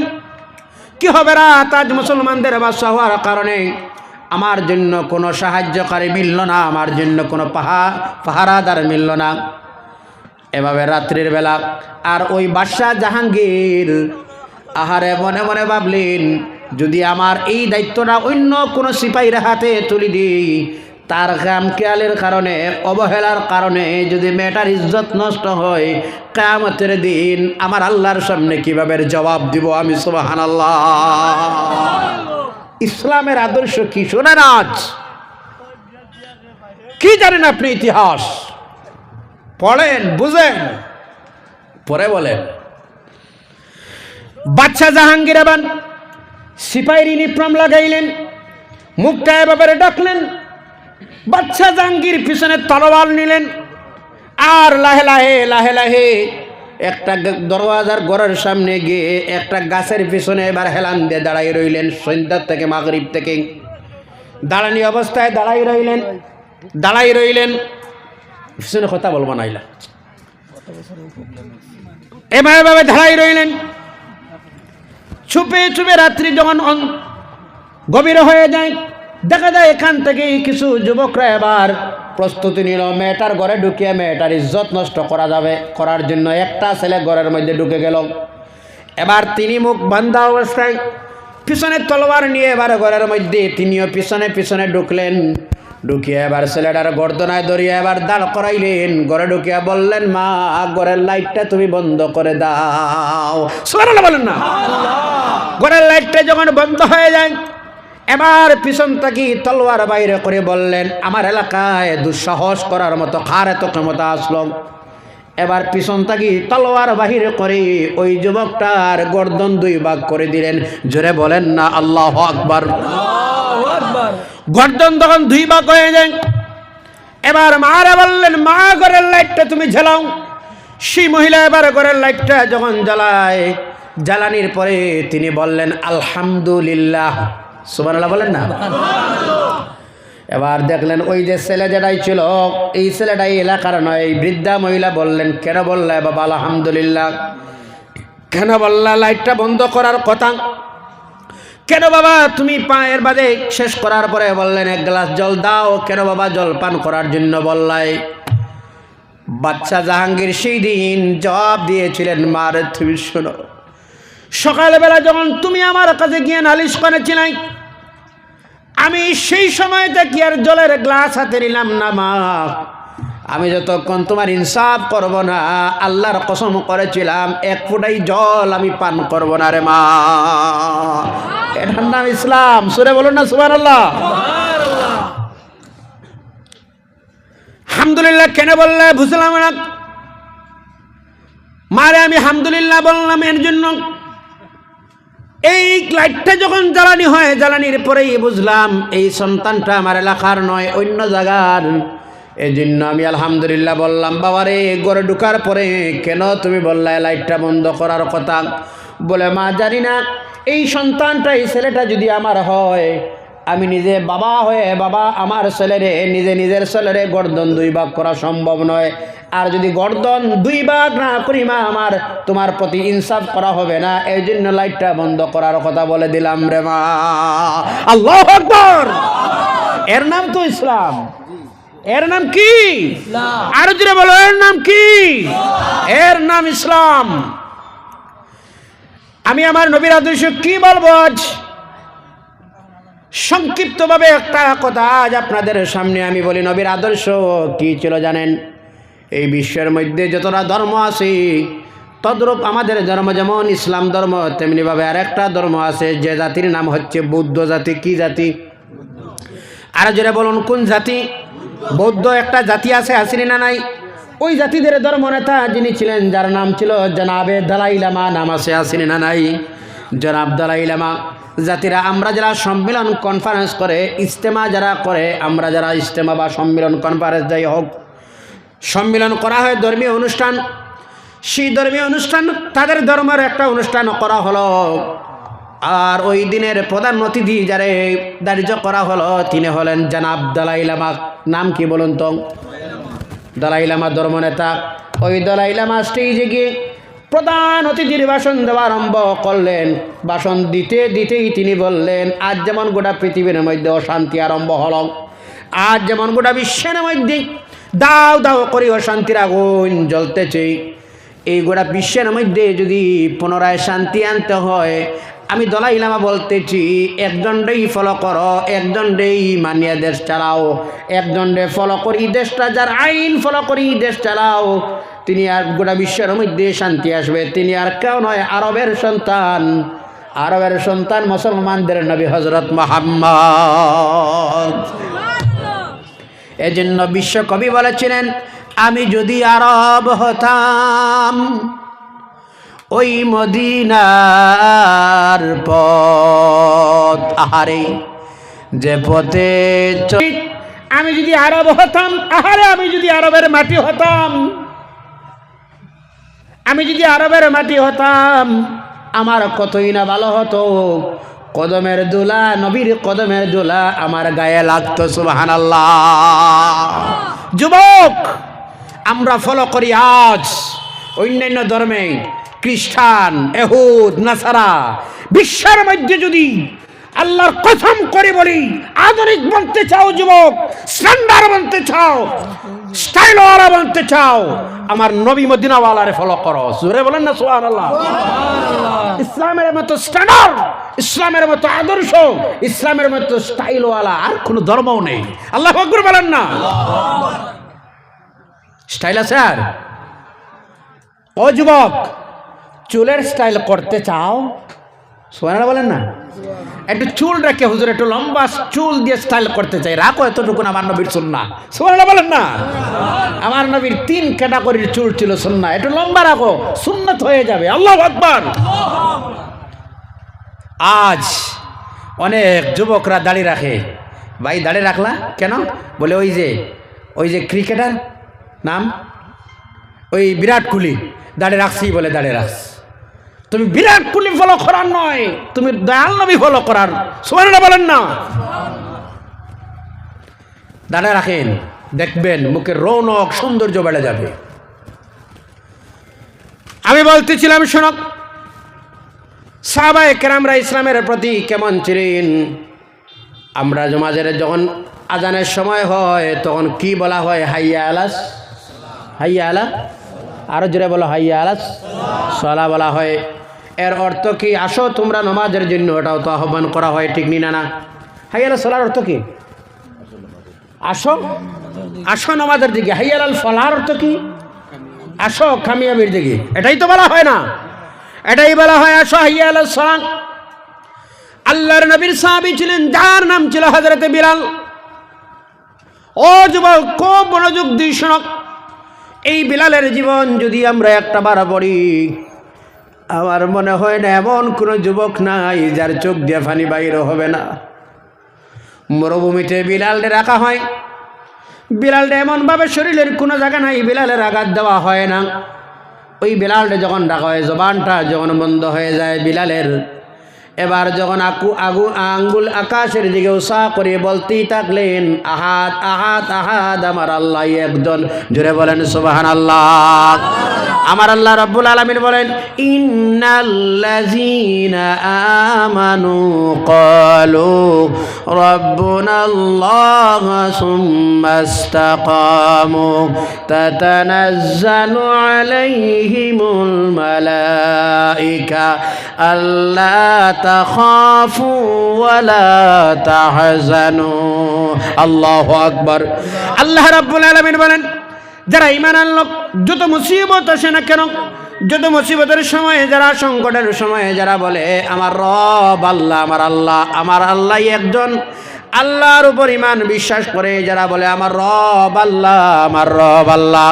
কি হবে রাত, আজ মুসলমানদের বাদশা হওয়ার কারণে আমার জন্য কোনো সাহায্যকারী মিলল না, আমার জন্য কোনো পাহারাদার মিলল না। এভাবে রাত্রির বেলা আর ওই বাদশাহ জাহাঙ্গীর আহারে মনে মনে ভাবলেন, যদি আমার এই দায়িত্বটা অন্য কোনো সিপাহীর হাতে তুলে দিই, তার কাম খেয়ালের কারণে, অবহেলার কারণে যদি মেয়েটার ইজ্জত নষ্ট হয়, কিয়ামতের দিন আমার আল্লাহর সামনে কিভাবে জবাব দিব আমি? সুবহানাল্লাহ। ইসলামের আদর্শ কি শোনেন আজ? কি জানেন আপনি ইতিহাস? পড়েন, বুঝেন, পরে বলেন। বাদশাহ জাহাঙ্গীর এবার সিপাহীর ইউনিফর্ম লাগাইলেন, মুখটা এভাবে ডাকলেন। বাদশাহ জাহাঙ্গীর পিছনে তলোয়ার নিলেন আর লাহে লাহে একটা দরওয়াজার ঘরের সামনে গিয়ে একটা গাছের পিছনে এবার হেলান দিয়ে দাঁড়াই রইলেন। সন্ধ্যা থেকে মাগরিব থেকে দাঁড়ানি অবস্থায় দাঁড়াই রইলেন। পিছনে কথা বলবো না, এভাবে দাঁড়াই রইলেন। চুপে রাত্রি যখন গভীর হয়ে যায়, দেখা যায় এখান থেকে কিছু যুবকরা এবার প্রস্তুতি নিল মেয়েটার ঘরে ঢুকিয়ে মেয়েটার ইজ্জত নষ্ট করার জন্য। একটা ছেলে ঘরের মধ্যে ঢুকে গেল। এবার তিনি মুখ বান্ধা অবস্থায় পিছনে তলোয়ার নিয়ে এবার ঘরের মধ্যে তিনিও পিছনে ঢুকলেন। ঢুকিয়ে এবার ছেলেটার গর্দনায় ধরিয়ে এবার দাঁড় করাইলেন। ঘরে ঢুকিয়ে বললেন, মা ঘরের লাইটটা তুমি বন্ধ করে দাও। সুবহানাল্লাহ বলেন না? ঘরের লাইটটা যখন বন্ধ হয়ে যায়, এবার পিছন থেকে তলোয়ার বাইরে করে বললেন, আমার এলাকায় দুঃসাহস করার মতো কার এত ক্ষমতা আসলো? এবার পিছন থেকে তলোয়ার বাহির করে ওই যুবকটার গর্দন 2 ভাগ করে দিলেন। জোরে বলেন না আল্লাহু আকবার। গর্দন তখন 2 ভাগ হয়ে যায়। এবার মারা বললেন, মা ঘরের লাইটটা তুমি জ্বালাও। সেই মহিলা এবার ঘরের লাইটটা যখন জ্বালায়, জ্বালানির পরে তিনি বললেন, আলহামদুলিল্লাহ সুবহানাল্লাহ বলেন না। এবার দেখলেন ওই যে ছেলে যেটাই ছিল, এই ছেলেটাই এলাকার নয়। এই বৃদ্ধা মহিলা বললেন, কেন বললে বাবা আলহামদুলিল্লাহ? কেন বললা লাইটটা বন্ধ করার কথা? কেন বাবা তুমি পায়ের বাদে শেষ করার পরে বললেন এক গ্লাস জল দাও? কেন বাবা জল পান করার জন্য বললাই? বাচ্চা জাহাঙ্গীর সেই দিন জবাব দিয়েছিলেন, মারে তুমি শোনো, সকালবেলা যখন তুমি আমার কাছে গিয়ে নালিশ করেছিলে, আমি সেই সময়টা কি আর জলের গ্লাস হাতে নিলাম না মা? আমি যতক্ষণ তোমার ইনসাফ করব না, আল্লাহর কসম করেছিলাম এক ফোঁটাই জল আমি পান করব না রে মা। এটার নাম ইসলাম। সুরে বলুন না সুবহানাল্লাহ। আলহামদুলিল্লাহ কেন বললে বুঝলাম না মারে। আমি আলহামদুলিল্লাহ বললাম এর জন্য, এই লাইটটা যখন জ্বালানি হয়, জ্বালানির পরেই বুঝলাম এই সন্তানটা আমার এলাকার নয়, অন্য জায়গার। এই জন্য আমি আলহামদুলিল্লাহ বললাম। বাবারে ঘরে ঢুকার পরে কেন তুমি বললা লাইটটা বন্ধ করার কথা? বলে মা জানি না, এই সন্তানটা, এই ছেলেটা যদি আমার হয়, আমি নিজে বাবা হয়ে বাবা আমার ছেলেরে, নিজের ছেলেরে গর্দন 2 ভাগ করা সম্ভব নয়। আর যদি গর্দন 2 ভাগ না করি মা, আমার তোমার প্রতি ইনসাফ করা হবে না। এই জন্য লাইটটা বন্ধ করার কথা বলে দিলাম রে মা। আল্লাহু আকবার। এর নাম তো ইসলাম। এর নাম কি? আর জোরে বলো, এর নাম কি? এর নাম ইসলাম। আমি আমার নবীর আদর্শ কি বলবো আজ? সংক্ষিপ্তভাবে একটা কথা আজ আপনাদের সামনে আমি বলি। নবীর আদর্শ কি ছিল জানেন? এই বিশ্বের মধ্যে যতটা ধর্ম আছে, তদ্রূপ আমাদের ধর্ম যেমন ইসলাম ধর্ম, তেমনিভাবে আর একটা ধর্ম আছে, যে জাতির নাম হচ্ছে বৌদ্ধ জাতি। কি জাতি? আর যারা বলুন কোন জাতি? বৌদ্ধ একটা জাতি আছে, আসেনি না নাই? ওই জাতিদের ধর্ম নেতা যিনি ছিলেন, যার নাম ছিল জনাবে দালাই লামা, নাম আছে, আসেনি না নাই? জনাব দালাই লামা। জাতিরা আমরা যারা সম্মেলন কনফারেন্স করে, ইজতেমা যারা করে, আমরা যারা ইজতেমা বা সম্মেলন কনফারেন্স যাই হোক, সম্মেলন করা হয় ধর্মীয় অনুষ্ঠান। সেই ধর্মীয় অনুষ্ঠান তাদের ধর্মের একটা অনুষ্ঠান করা হলো। আর ওই দিনের প্রধান অতিথি যারে ধার্য করা হলো, তিনি হলেন জনাব দালাই লামা। নাম কি বলুন তো? দালাই লামা ধর্ম নেতা। ওই দালাই লামা স্টেজে গিয়ে প্রধান অতিথির ভাষণ দেওয়া আরম্ভ করলেন। ভাষণ দিতেই তিনি বললেন, আজ যেমন গোটা পৃথিবীর মধ্যে অশান্তি আরম্ভ হলো, আজ যেমন গোটা বিশ্বের মধ্যে দাও দাও করে অশান্তির আগুন জ্বলতেছে, এই গোটা বিশ্বের মধ্যে যদি পুনরায় শান্তি আনতে হয়, আমি দলাই লামা বলতেছি, একজনটাই ফলো করো, একজনটাই মানিয়ে দেশ চালাও, একজনরে ফলো করি দেশটা, যার আইন ফলো করি দেশ চালাও, তিনি আর গোটা বিশ্বের মধ্যে শান্তি আসবে। তিনি আর কেউ নয়, আরবের সন্তান মুসলমানদের নবী হযরত মুহাম্মদ। এজন্য বিশ্বকবি বলেছিলেন, আমি যদি আরব হতাম, ওই মদিনার পথ আহারে যে পথে, আমি যদি আরব হতাম, আহারে আমি যদি আরবের মাটি হতাম, আমি যদি আরবের মাটি হতাম, আমার কতই না ভালো হতো। কদমের দুলা, নবীর কদমের দুলা আমার গায়ে লাগতো। সুবহানাল্লাহ। যুবক, আমরা ফলো করি আজ অন্যান্য ধর্মে, খ্রিস্টান, ইহুদ, নাসারা। বিশ্বের মধ্যে যদি আল্লাহর কসম করে বলি, আধুনিক বনতে চাও যুবক, স্ট্যান্ডার্ড বনতে চাও, স্টাইলওয়ালা বনতে চাও, আমার নবী মদিনাওয়ালারে ফলো করো। জোরে বলেন না সুবহানাল্লাহ। ইসলামের মতো স্ট্যান্ডার্ড, ইসলামের মতো আদর্শ, ইসলামের মতো স্টাইলওয়ালা আর কোনো ধর্মও নেই। আল্লাহু আকবার বলেন না। স্টাইল আছে আর? ও যুবক, চুলের স্টাইল করতে চাও? সুবহানাল্লাহ বলেন না। একটু চুল রেখে হুজুর একটু লম্বা চুল দিয়ে স্টাইল করতে চাই, রাখো, এতটুকু আমার নবীর সুন্নাহ। সুবহানাল্লাহ বলেন না। আমার নবীর 3 ক্যাটাগরির চুল ছিল সুন্নাহ, একটু লম্বা রাখো, সুন্নাত হয়ে যাবে। আল্লাহু আকবার। আজ অনেক যুবকরা দাড়ি রাখে। ভাই দাড়ি রাখলা কেন? বলে ওই যে ক্রিকেটার নাম, ওই বিরাট কোহলি দাড়ি রাখছি বলে দাড়ি রাখস। তুমি বিরাট কোহলি ফলো করার নয়, তুমি দয়াল নবী ফলো করার। সুবহানাল্লাহ বলেন না? দাঁড়ায় রাখেন, দেখবেন মুখের রৌনক সৌন্দর্য বেড়ে যাবে। আমি বলতেছিলাম, শোনক, সাহাবায়ে কেরামরা ইসলামের প্রতি কেমন ছিলেন। আমরা জমাজের যখন আজানের সময় হয় তখন কি বলা হয়? হাইয়া আলাস, হাইয়া আলা, আরো জোরে বলো, হাইয়া আলাস সালাহ বলা হয়। এর অর্থ কি? আসো তোমরা নামাজের জন্য, ওটাও তো আহ্বান করা হয়, ঠিক নি? না, হাইয়া আলাস সালার অর্থ কি? আসো, আসো নামাজের দিকে। হাইয়া আলাল ফালাহর অর্থ কি? আসো কামিয়াবির দিকে। এটাই তো বলা হয় না? এটাই বলা হয় আসো হাইয়া আলাস সালাহ। আল্লাহর নবীর সাহাবী ছিলেন যার নাম ছিল হযরতে বিলাল। ও যুবক, খুব মনোযোগ দিয়ে শোনো। এই বিলালের জীবন যদি আমরা একটা বার পড়ি, আমার মনে হয় না এমন কোনো যুবক নাই যার চোখ দিয়ে পানি বাইর হবে না। মরুভূমিতে বিলালকে রাখা হয়, বিলালটা এমনভাবে শরীরের কোনো জায়গা নাই বিলালের আঘাত দেওয়া হয় না। ওই বিলালটা যখন ডাকা হয়, জবানটা যখন বন্ধ হয়ে যায় বিলালের, এবার যখন আঙ্গুল আকাশের দিকে উৎসাহ করে বলতেই থাকলেন, আহাদ আহাদ আহাদ, আমার আল্লাহ একজন। জোরে বলেন সুবহানাল্লাহ। আমার আল্লাহ রাব্বুল আলামিন বলেন, ইন্নাল্লাযীনা আমানু ক্বালু রাব্বুনাল্লাহ সুম্মা ইসতাকামু তাতানাজ্জালু আলাইহিমুল মালাইকা আল্লা তাখাফু ওয়ালা তাহজানু। আল্লাহু আকবার। আল্লাহ রাব্বুল আলামিন বলেন, যারা ঈমান আনলো, যত মুসিবত আসে না কেন, যত মুসিবতের সময়ে, যারা সংকটের সময়ে যারা বলে আমার রব আল্লাহ, আমার আল্লাহ, আমার আল্লাহ একজন, আল্লাহর উপর ঈমান বিশ্বাস করে যারা বলে আমার রব আল্লাহ, আমার রব আল্লাহ,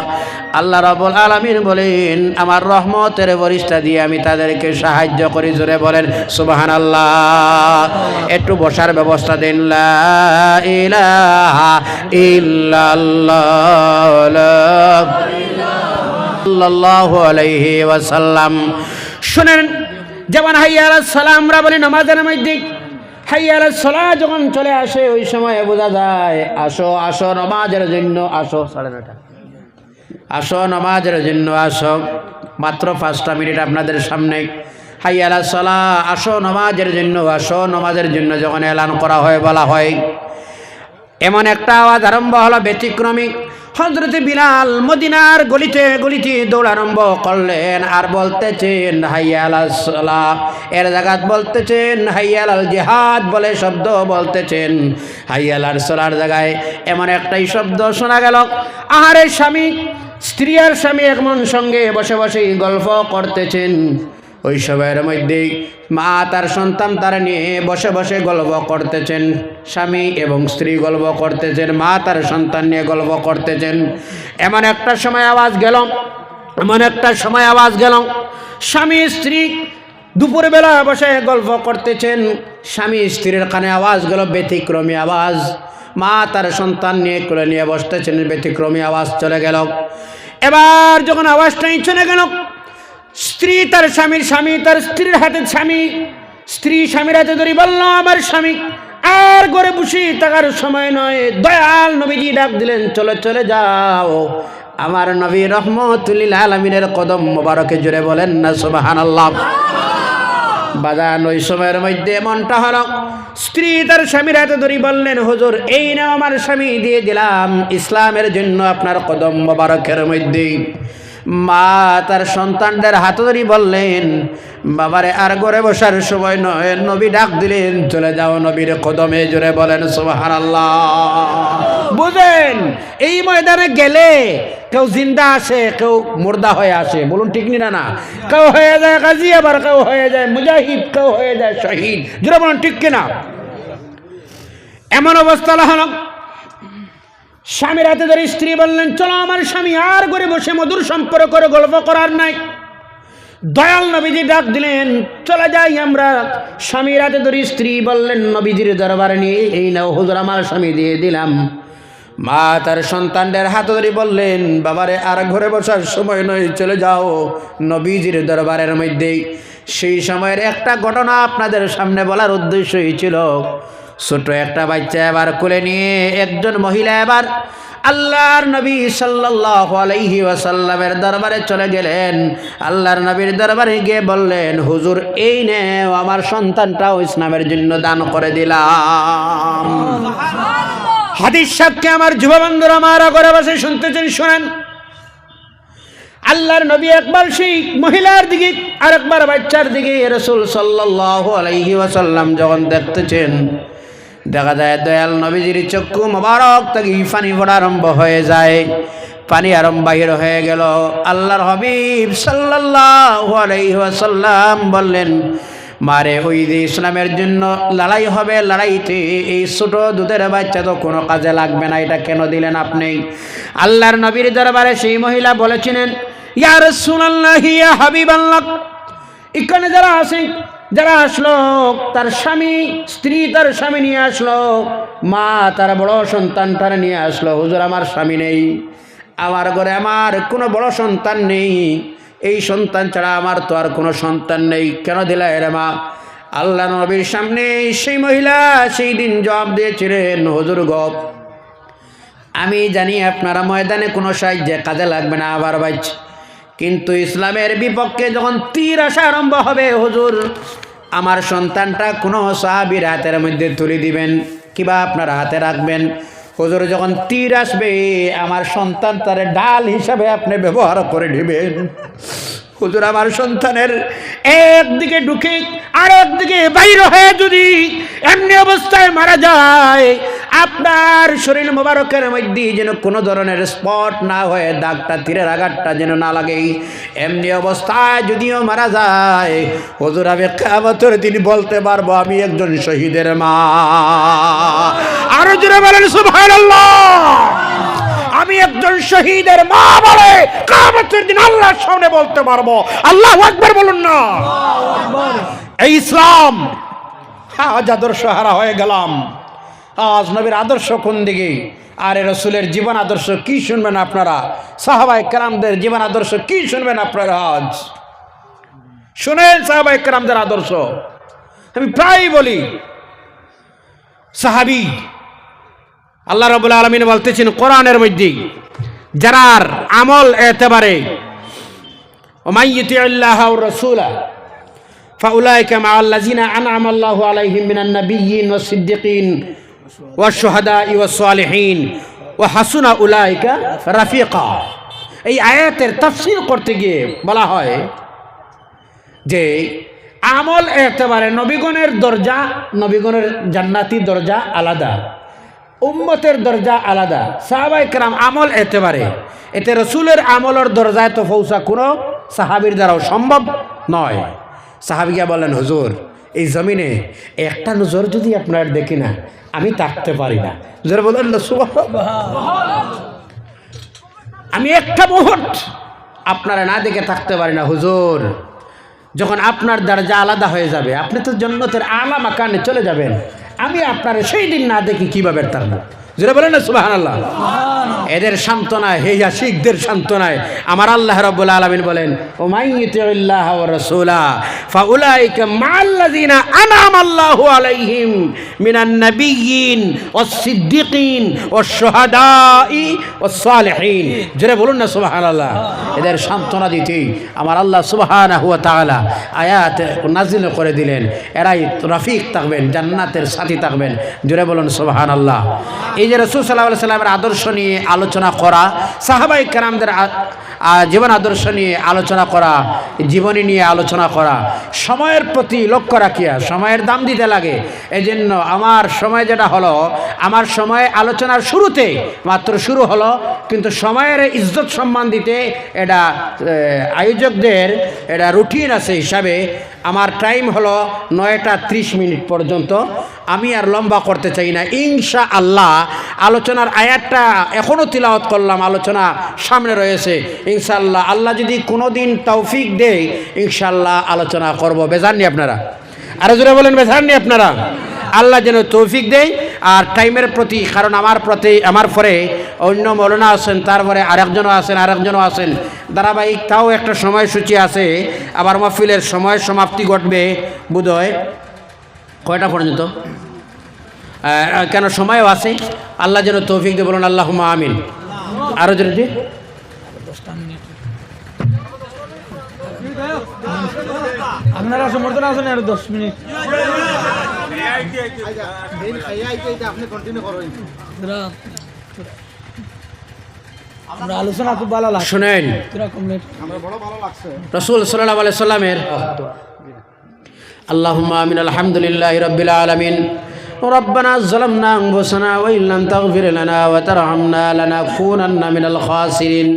আল্লাহ রাব্বুল আলামিন বলেন আমার রহমতের বরিষ্ঠা দিয়ে আমি তাদেরকে সাহায্য করি। জোরে বলেন সুবহানাল্লাহ। একটু বসার ব্যবস্থা দেন। লা ইলাহা ইল্লাল্লাহ সাল্লাল্লাহু আলাইহি ওয়াসাল্লাম। শুনেন, যেমন হাইয়া আলাস সালাহ আমরা বলি নামাজের মধ্যে, হাইয়া আলাস সালাহ যখন চলে আসে ওই সময় বোঝা যায় আসো আসো নামাজের জন্য আসো। 9:30, আসো নামাজের জন্য আসো। মাত্র 5টা মিনিট আপনাদের সামনে। হাইয়া আলাস সালাহ, আসো নামাজের জন্য আসো। নামাজের জন্য যখন এলান করা হয়, বলা হয়, এমন একটা আওয়াজ আরম্ভ হলো ব্যতিক্রমী। হযরতে বিলাল মদিনার গলিতে গলিতে দৌড় আরম্ভ করলেন আর বলতেছেন হাইয়া আলাস সালাহ। এর জায়গাত বলতেছেন হাইয়া আলাল জিহাদ বলে শব্দ বলতেছেন। হাইয়া আলাস সালাহর জায়গায় এমন একটাই শব্দ শোনা গেল, আহারের স্বামী, স্ত্রী আর স্বামী এমন সঙ্গে বসে বসে গল্প করতেছেন। ওই সময়ের মধ্যেই মা তার সন্তান তারা নিয়ে বসে বসে গল্প করতেছেন। স্বামী এবং স্ত্রী গল্প করতেছেন, মা তার সন্তান নিয়ে গল্প করতেছেন। এমন একটা সময় আওয়াজ গেল, এমন একটা সময় আওয়াজ গেল, স্বামী স্ত্রী দুপুরবেলা বসে গল্প করতেছেন। স্বামী স্ত্রীর কানে আওয়াজ গেল, ব্যতিক্রমী আওয়াজ। মা তার সন্তান নিয়ে কোলে নিয়ে বসতেছেন, ব্যতিক্রমী আওয়াজ চলে গেল। এবার যখন আওয়াজটাই চলে গেল, স্ত্রী তার স্বামীর, স্বামী তার স্ত্রীর হাতে, স্ত্রী স্বামীর হাতে ধরে বলল, আমার স্বামী আর ঘরে বসে থাকার সময় নয়, দয়াল নবীজি ডাক দিলেন, চলে চলে যাও। আমার নবী রহমতুল লিল আলামিনের কদম মোবারকে। জোরে বলেন না সুবহানাল্লাহ। বাজান ওই সময়ের মধ্যে এমনটা হলো, স্ত্রী তার স্বামীর হাতে ধরে বললেন, হুজুর এই নাও আমার স্বামী, দিয়ে দিলাম ইসলামের জন্য আপনার কদম মোবারকের মধ্যে। মা তার সন্তানদের হাত ধরে বললেন, বাবারে আর ঘরে বসার সময় নয়, নবী ডাক দিলেন, চলে যাও নবীর কদমে। জোরে বলেন সুবহানাল্লাহ। বুঝেন, এই ময়দানে গেলে কেউ জিন্দা আসে, কেউ মুর্দা হয়ে আসে, বলুন ঠিক না? না, কেউ হয়ে যায় গাজী, আবার কেউ হয়ে যায় মুজাহিদ, কেউ হয়ে যায় শহীদ। জোরে বলুন ঠিক কিনা? এমন অবস্থা হলো, স্বামীর হাতে ধরে স্ত্রী বললেন, চলো আমার স্বামী আর ঘরে বসে মধুর সম্পর্ক করে গল্প করার নাই। দয়াল নবীজি ডাক দিলেন, চলে যাই আমরা। স্বামীর হাতে ধরে স্ত্রী বললেন নবীজির দরবারে নিয়ে, এই নাও হুজুর আমার স্বামী, দিয়ে দিলাম। মা তার সন্তানদের হাত ধরে বললেন, বাবারে আর ঘরে বসার সময় নয়, চলে যাও নবীজির দরবারের মধ্যেই। সেই সময়ের একটা ঘটনা আপনাদের সামনে বলার উদ্দেশ্যই ছিল। ছোট একটা বাচ্চা এবার কোলে নিয়ে একজন মহিলা এবার আল্লাহর নবী সাল্লাল্লাহু আলাইহি ওয়াসাল্লামের দরবারে চলে গেলেন। আল্লাহর নবীর দরবারে গিয়ে বললেন, হুজুর এই নেও আমার সন্তানটাও ইসলামের জন্য দান করে দিলাম। হাদিস সাক্ষী আমার যুব বন্ধুরা মারা করে বসে শুনতেছেন, শুনেন। আল্লাহর নবী একবার সেই মহিলার দিকে আর একবার বাচ্চার দিকে রাসূল সাল্লাল্লাহু আলাইহি ওয়াসাল্লাম যখন দেখতেছেন, দেখা যায় দয়াল নবীজির চক্ষু মোবারক থেকে পানি পড়া আরম্ভ হয়ে যায়। পানি আরম্ভ বাহির হয়ে গেল। আল্লাহর হাবিব সাল্লাল্লাহু আলাইহি ওয়াসাল্লাম বললেন, মারে ওই যে ইসলামের জন্য লড়াই হবে, লড়াইতে এই ছোট দুধের বাচ্চা তো কোনো কাজে লাগবে না, এটা কেন দিলেন আপনি? আল্লাহর নবীর দরবারে সেই মহিলা বলেছিলেন, ইয়া রাসূলুল্লাহ ইয়া হাবিবাল্লাহ, এখানে যারা আছে, যারা আসলো তার স্বামী স্ত্রী তার স্বামী নিয়ে আসলো, মা তার বড় সন্তানটার নিয়ে আসলো, হুজুর আমার স্বামী নেই, আমার ঘরে আমার কোনো বড় সন্তান নেই, এই সন্তান ছাড়া আমার তো আর কোনো সন্তান নেই, কেন দিলা রে মা? আল্লাহ নবীর সামনে সেই মহিলা সেই দিন জবাব দিয়েছিলেন, হুজুর গো, আমি জানি আপনারা ময়দানে কোনো সাহায্যে কাজে লাগবে না আবার বাচ্চা, কিন্তু ইসলামের বিপক্ষে যখন তীর আসা আরম্ভ হবে, হুজুর আমার সন্তানটা কোনো সাহাবীর হাতের মধ্যে তুলে দিবেন, কিবা আপনারা হাতে রাখবেন। হুজুর যখন তীর আসবে আমার সন্তান তার ডাল হিসাবে আপনি ব্যবহার করে নেবেন। হুজুর আমার সন্তানের একদিকে ঢুকে আর একদিকে বাইর হয়ে যদি এমনি অবস্থায় মারা যায়, আপনার শরীর মোবারকের মধ্যে যেন কোনো ধরনের স্পট না হয়ে দাগটা তীরের আঘাতটা যেন না লাগে, এমনি অবস্থায় যদিও মারা যায়, হুজুর আমি কিয়ামতের দিন বলতে পারবো আমি একজন শহীদের মা। আরো জোরে বলেন সুবহানাল্লাহ। আমি একজন শহীদের মা বলে কিয়ামতের দিন আল্লাহর সামনে বলতে পারবো। আল্লাহু আকবার বলুন না। এই ইসলাম আজ আদর্শ হারা হয়ে গেলাম। আজ নবীর আদর্শ কোন দিকে, আর রাসূলের জীবন আদর্শ কি শুনবেন আপনারা? সাহাবায়ে কেরামদের জীবন আদর্শ কি শুনবেন আপনারা? আজ শুনেন সাহাবায়ে কেরামদের আদর্শ। আমি প্রায় বলি, সাহাবী আল্লাহ রাব্বুল আলামিন বলতেছেন কোরআনের মধ্যে, যারার আমল এতেবারে ওমাই ইউতিউল্লাহ ওয়া রাসূলা ফাউলাইকা মাআল্লাযিনা আনআমা আল্লাহু আলাইহিম মিনান নাবিয়্যিন ওয়াস সিদ্দিকিন ওয়াশ শুহাদাই ওয়াস সালিহিন ওয়া হাসুনা উলাইকা রাফিকা। এই আয়াতের তাফসীর করতে গিয়ে বলা হয় যে আমল একেবারে নবীগণের দরজা, নবীগণের জান্নাতি দরজা আলাদা, উম্মতের দরজা আলাদা। সাহাবায়ে কেরাম আমল একেবারে, এতে রাসূলের আমলের দরজায় তো পৌঁছা কোনো সাহাবীর দ্বারাও সম্ভব নয়। সাহাবীরা বলেন, হুজুর এই জমিনে একটা নজর যদি আপনার দেখি না আমি থাকতে পারি না। হুজুর বলেন না সুবহানাল্লাহ, আমি একটা মুহূর্ত আপনারা না দেখে থাকতে পারি না। হুজুর যখন আপনার দরজা আলাদা হয়ে যাবে, আপনি তো জান্নাতের আলা মাকানে চলে যাবেন, আমি আপনার সেই দিন না দেখি কিভাবে থাকবো? যেটা বলেন না সুবহানাল্লাহ। এদের সান্ত্বনায়, হে আশিকদের সান্ত্বনায় আমার আল্লাহ রাব্বুল আলামিন বলেন, ওমাই ইউতিউল্লাহ ওয়া রাসূলা ফাউলাইকা মাআল্লাযিনা আনআমা আল্লাহু আলাইহিম মিনান নাবিয়্যিন ওয়াস সিদ্দিকিন ওয়াশ শুহাদাই ওয়াস সালিহিন। যেটা বলুন না সুবহানাল্লাহ। এদের সান্ত্বনা দিতেই আমার আল্লাহ সুবহানাহু ওয়া তাআলা আয়াত নাযিল করে দিলেন, এরাই রাফিক থাকবেন, জান্নাতের সাথী থাকবেন। জোরে বলুন সুবহানাল্লাহ। এই যে রাসূল সাল্লাল্লাহু আলাইহি সাল্লামের আদর্শ নিয়ে আলোচনা করা, সাহাবায়ে কেরামদের জীবন আদর্শ নিয়ে আলোচনা করা, জীবনী নিয়ে আলোচনা করা, সময়ের প্রতি লক্ষ্য রাখিয়া সময়ের দাম দিতে লাগে। এই জন্য আমার সময় যেটা হলো, আমার সময় আলোচনার শুরুতে মাত্র শুরু হলো, কিন্তু সময়ের ইজ্জত সম্মান দিতে এটা আয়োজকদের এটা রুটিন আছে হিসাবে আমার টাইম হলো 9টা 30 পর্যন্ত। আমি আর লম্বা করতে চাই না। ইনশাআল্লাহ আলোচনার আয়াতটা এখনও তিলাওয়াত করলাম, আলোচনা সামনে রয়েছে। ইনশাআল্লাহ আল্লাহ যদি কোনো দিন তৌফিক দেয় ইনশাআল্লাহ আলোচনা করব। বেজাননি আপনারা? আরো জোরে বলেন, বেজাননি আপনারা? আল্লাহ যেন তৌফিক দেয় আর টাইমের প্রতি, কারণ আমার পরে অন্য মৌলানা আছেন, তারপরে আরেকজনও আছেন ধারাবাহিক, তাও একটা সময়সূচি আছে, আবার মাহফিলের সময় সমাপ্তি ঘটবে বোধহয় কয়টা পর্যন্ত, কেন সময়ও আছে। আল্লাহ যেন তৌফিক দিয়ে বলুন আল্লাহুম্মা আমিন। আরও জোরে জি আপনারা সমর্থন আছেন আর 10 মিনিট আমরা আলোচনা খুব ভালো লাগছে। শুনেন, রাসূল সাল্লাল্লাহু আলাইহি সাল্লামের আল্লাহুম্মা আমিন আলহামদুলিল্লাহি রাব্বিল আলামিন ربنا ظلمنا أنفسنا وإن لم تغفر لنا وترحمنا لنكونن من الخاسرين।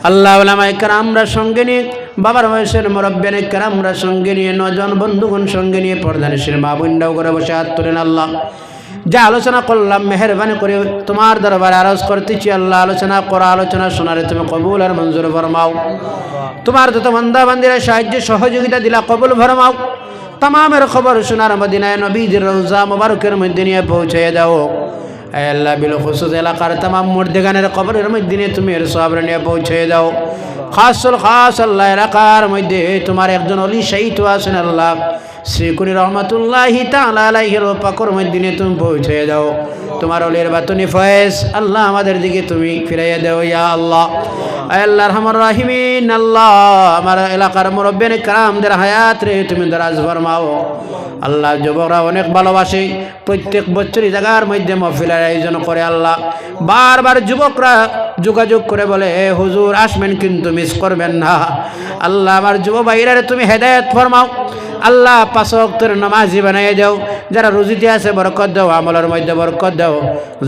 আল্লাহ ওলামায়ে কেরামরা সঙ্গে নিয়ে, বাবার বয়সের মুরব্বিয়ানে কেরামরা সঙ্গে নিয়ে, নজন বন্ধুগণ সঙ্গে নিয়ে, পর্দানিশীল মা বোনরাও করে বসে হাত তোলেন। আল্লাহ যা আলোচনা করলাম মেহেরবানি করে তোমার দরবারে আরজ করতেছি, আল্লাহ আলোচনা শোনারে তুমি কবুল আর মঞ্জুর ফরমাও। তোমার যত বান্দা বান্দিরা সাহায্য সহযোগিতা দিলা কবুল ফরমাও। তামামের খবর শোনার মদিনায় নবীজির রওজা মুবারকের মধ্যে নিয়ে পৌঁছে দাও। আয় আল্লাহ বিল খুসুস এলাকার তামাম মুর্দেগানের কবরের মধ্যে নিয়ে তুমি এর সওয়াব নিয়ে পৌঁছে দাও। খাস আল্লাহ এলাকার মধ্যে তোমার একজন অলি শহীদ আছেন আল্লাহ, শ্রীকুনি রহমাতুল্লাহি তাআলা আলাইহির পাকর মধ্যে নিয়ে তুমি পৌঁছে দাও। তোমার অলির বাতুনি ফয়েজ আল্লাহ আমাদের দিকে তুমি ফিরাইয়া দাও ইয়া আল্লাহ। আয় আল্লাহ রহমান রাহিমিন, আল্লাহ আমার এলাকার মুরব্বিয়ান কেরামদের হায়াত রে তুমি দারাজ ফরমাও। আল্লাহ যুবকরা অনেক ভালোবাসে, প্রত্যেক বছরই জায়গার মধ্যে মাহফিলের আয়োজন করে। আল্লাহ বারবার যুবকরা যোগাযোগ করে বলে হুজুর আসবেন কিন্তু মিস করবেন না। আল্লাহ আমার যুব ভাইরা তুমি হেদায়েত ফরমাও। আল্লাহ 5 ওয়াক্তের নামাজি বানাইয়ে দাও। যারা রুজিতে আছে বরকত দাও, আমলের মধ্যে বরকত দাও,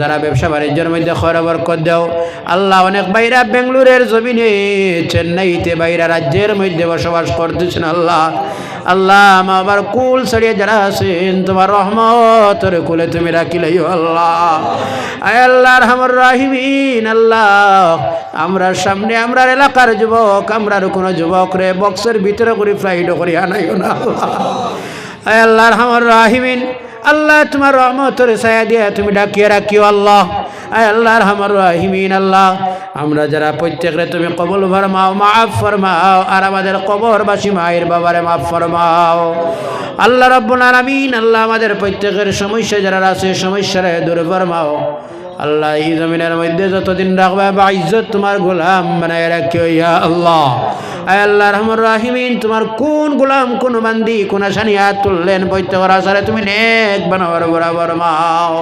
যারা ব্যবসা বাণিজ্যের মধ্যে খয়র বরকত দাও। আল্লাহ অনেক বাইরা বেঙ্গলুরের জমিনে, চেন্নাইতে, বাইরা রাজ্যের মধ্যে বসবাস করতেছেন। আল্লাহ আমার কুল ছড়িয়ে যারা আছেন তোমার রহমতের কুলে তুমি রাখিলেই আল্লাহ। আয় আল্লাহ রহমান রাহিমিন, আল্লাহ আমরা সামনে আমরা এলাকার যুবক, আমরার কোনো যুবক রে বক্সের ভিতরে করে ফ্লাইট করি আনাইও না। আয় আল্লাহ রহমান রাহিমিন, আল্লাহ তোমার রহমতের ছায়া দিয়ে তুমি ডাকিয়ে রাখিও আল্লাহ। আয় আল্লাহ রহমান রাহিমিন, আল্লাহ আমরা যারা প্রত্যেকরে তুমি কবুল ফরমাও, মাফ ফরমাও, আর আমাদের কবরবাসী মায়ের বাবারে মাফ ফরমাও। আল্লাহ রাব্বুল আলামিন, আল্লাহ আমাদের প্রত্যেকের সমস্যা যারা আছে সমস্যারে দূর ফরমাও। আল্লাহ এই জমিনের মধ্যে যতদিন রাখবে বা ইজ্জত তোমার গোলাম বানায় রাখিও ইয়া আল্লাহ। আয় আল্লাহ রহমান রাহিমিন, তোমার কোন গোলাম কোন বান্দি কোন আসানিয়াত তুললেন প্রত্যেকের আসারে তুমি নেক বানাবার বরাবর মাও।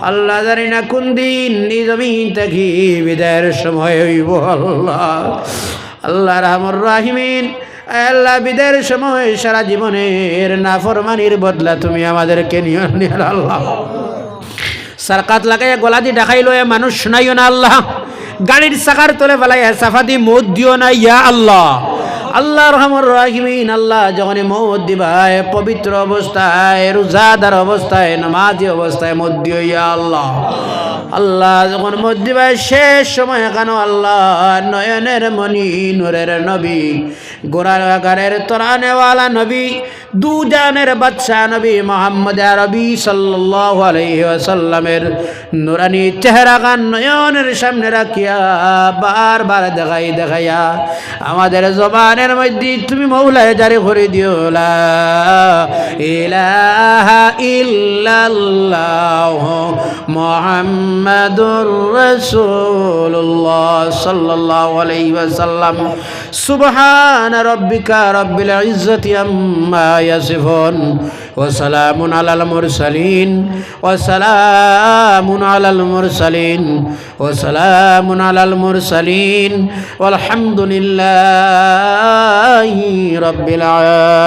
আল্লাহ জানি না কোন দিন এই জমিন থেকে বিদায়ের সময় হইব আল্লাহ রহমান রাহিমিন। আল্লাহ বিদায়ের সময় সারা জীবনের নাফরমানির বদলা তুমি আমাদেরকে নিয়ে আল্লাহ। সরকাত লাগাইয়া গলা দিয়ে ডাকাইলো মানুষ শোনাইও না আল্লাহ। গাড়ির চাকার তলে ফেলাইয়া সাফাতি মদ দিও না ইয়া আল্লাহ। আল্লাহ রহমান রাহিমিন, আল্লাহ যখন মদ দিবায় পবিত্র অবস্থায়, রোজাদার অবস্থায়, নামাজি অবস্থায় মদ দিও ইয়া আল্লাহ। আল্লাহ যখন মদ দিবায় শেষ সময় কেন আল্লাহ নয়নের মণি নূরের নবী, গোরার আগারের তরানেওয়ালা নবী, দুজানের বাদশা নবী মুহাম্মদ আরবি সাল্লাল্লাহু আলাইহি ওয়াসাল্লামের নুরানি চেহারা গান নয়নের সামনে রাখিয়া বারবার দেখাইয়া আমাদের জবানের মধ্যে তুমি মৌলায় জারি করে দিও লা ইলাহা ইল্লাল্লাহ মুহাম্মাদুর রাসূলুল্লাহ সাল্লাল্লাহু আলাইহি ওয়াসাল্লাম। সুবহানা রাব্বিকা রাব্বিল ইজ্জাতি আম্মা ইয়াসিফুন ওয়া সালামুন আলাল মুরসালিন ওয়া সালামুন আলাল মুরসালিন ওয়া সালামুন আলাল মুরসালিন ওয়ালহামদুলিল্লাহি রাব্বিল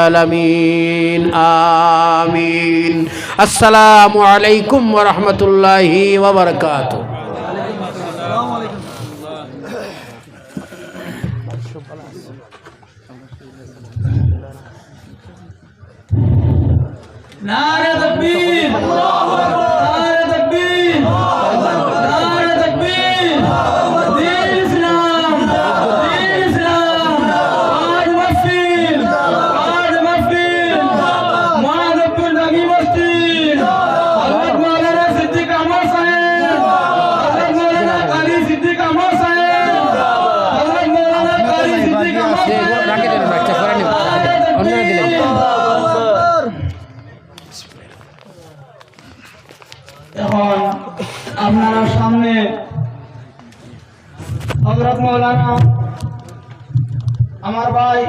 আলামিন। আমিন। আসসালামু আলাইকুম ওয়া রাহমাতুল্লাহি ওয়া বারাকাতুহু। নারে তাকবীর, নারে তাকবীর, নারে তাকবীর। দিন ইসলাম, দিন ইসলাম। আজ মাহফিল, মাদারপুর নবী মসজিদ। এখন আপনারা সামনে হযরত মাওলানা আমার ভাই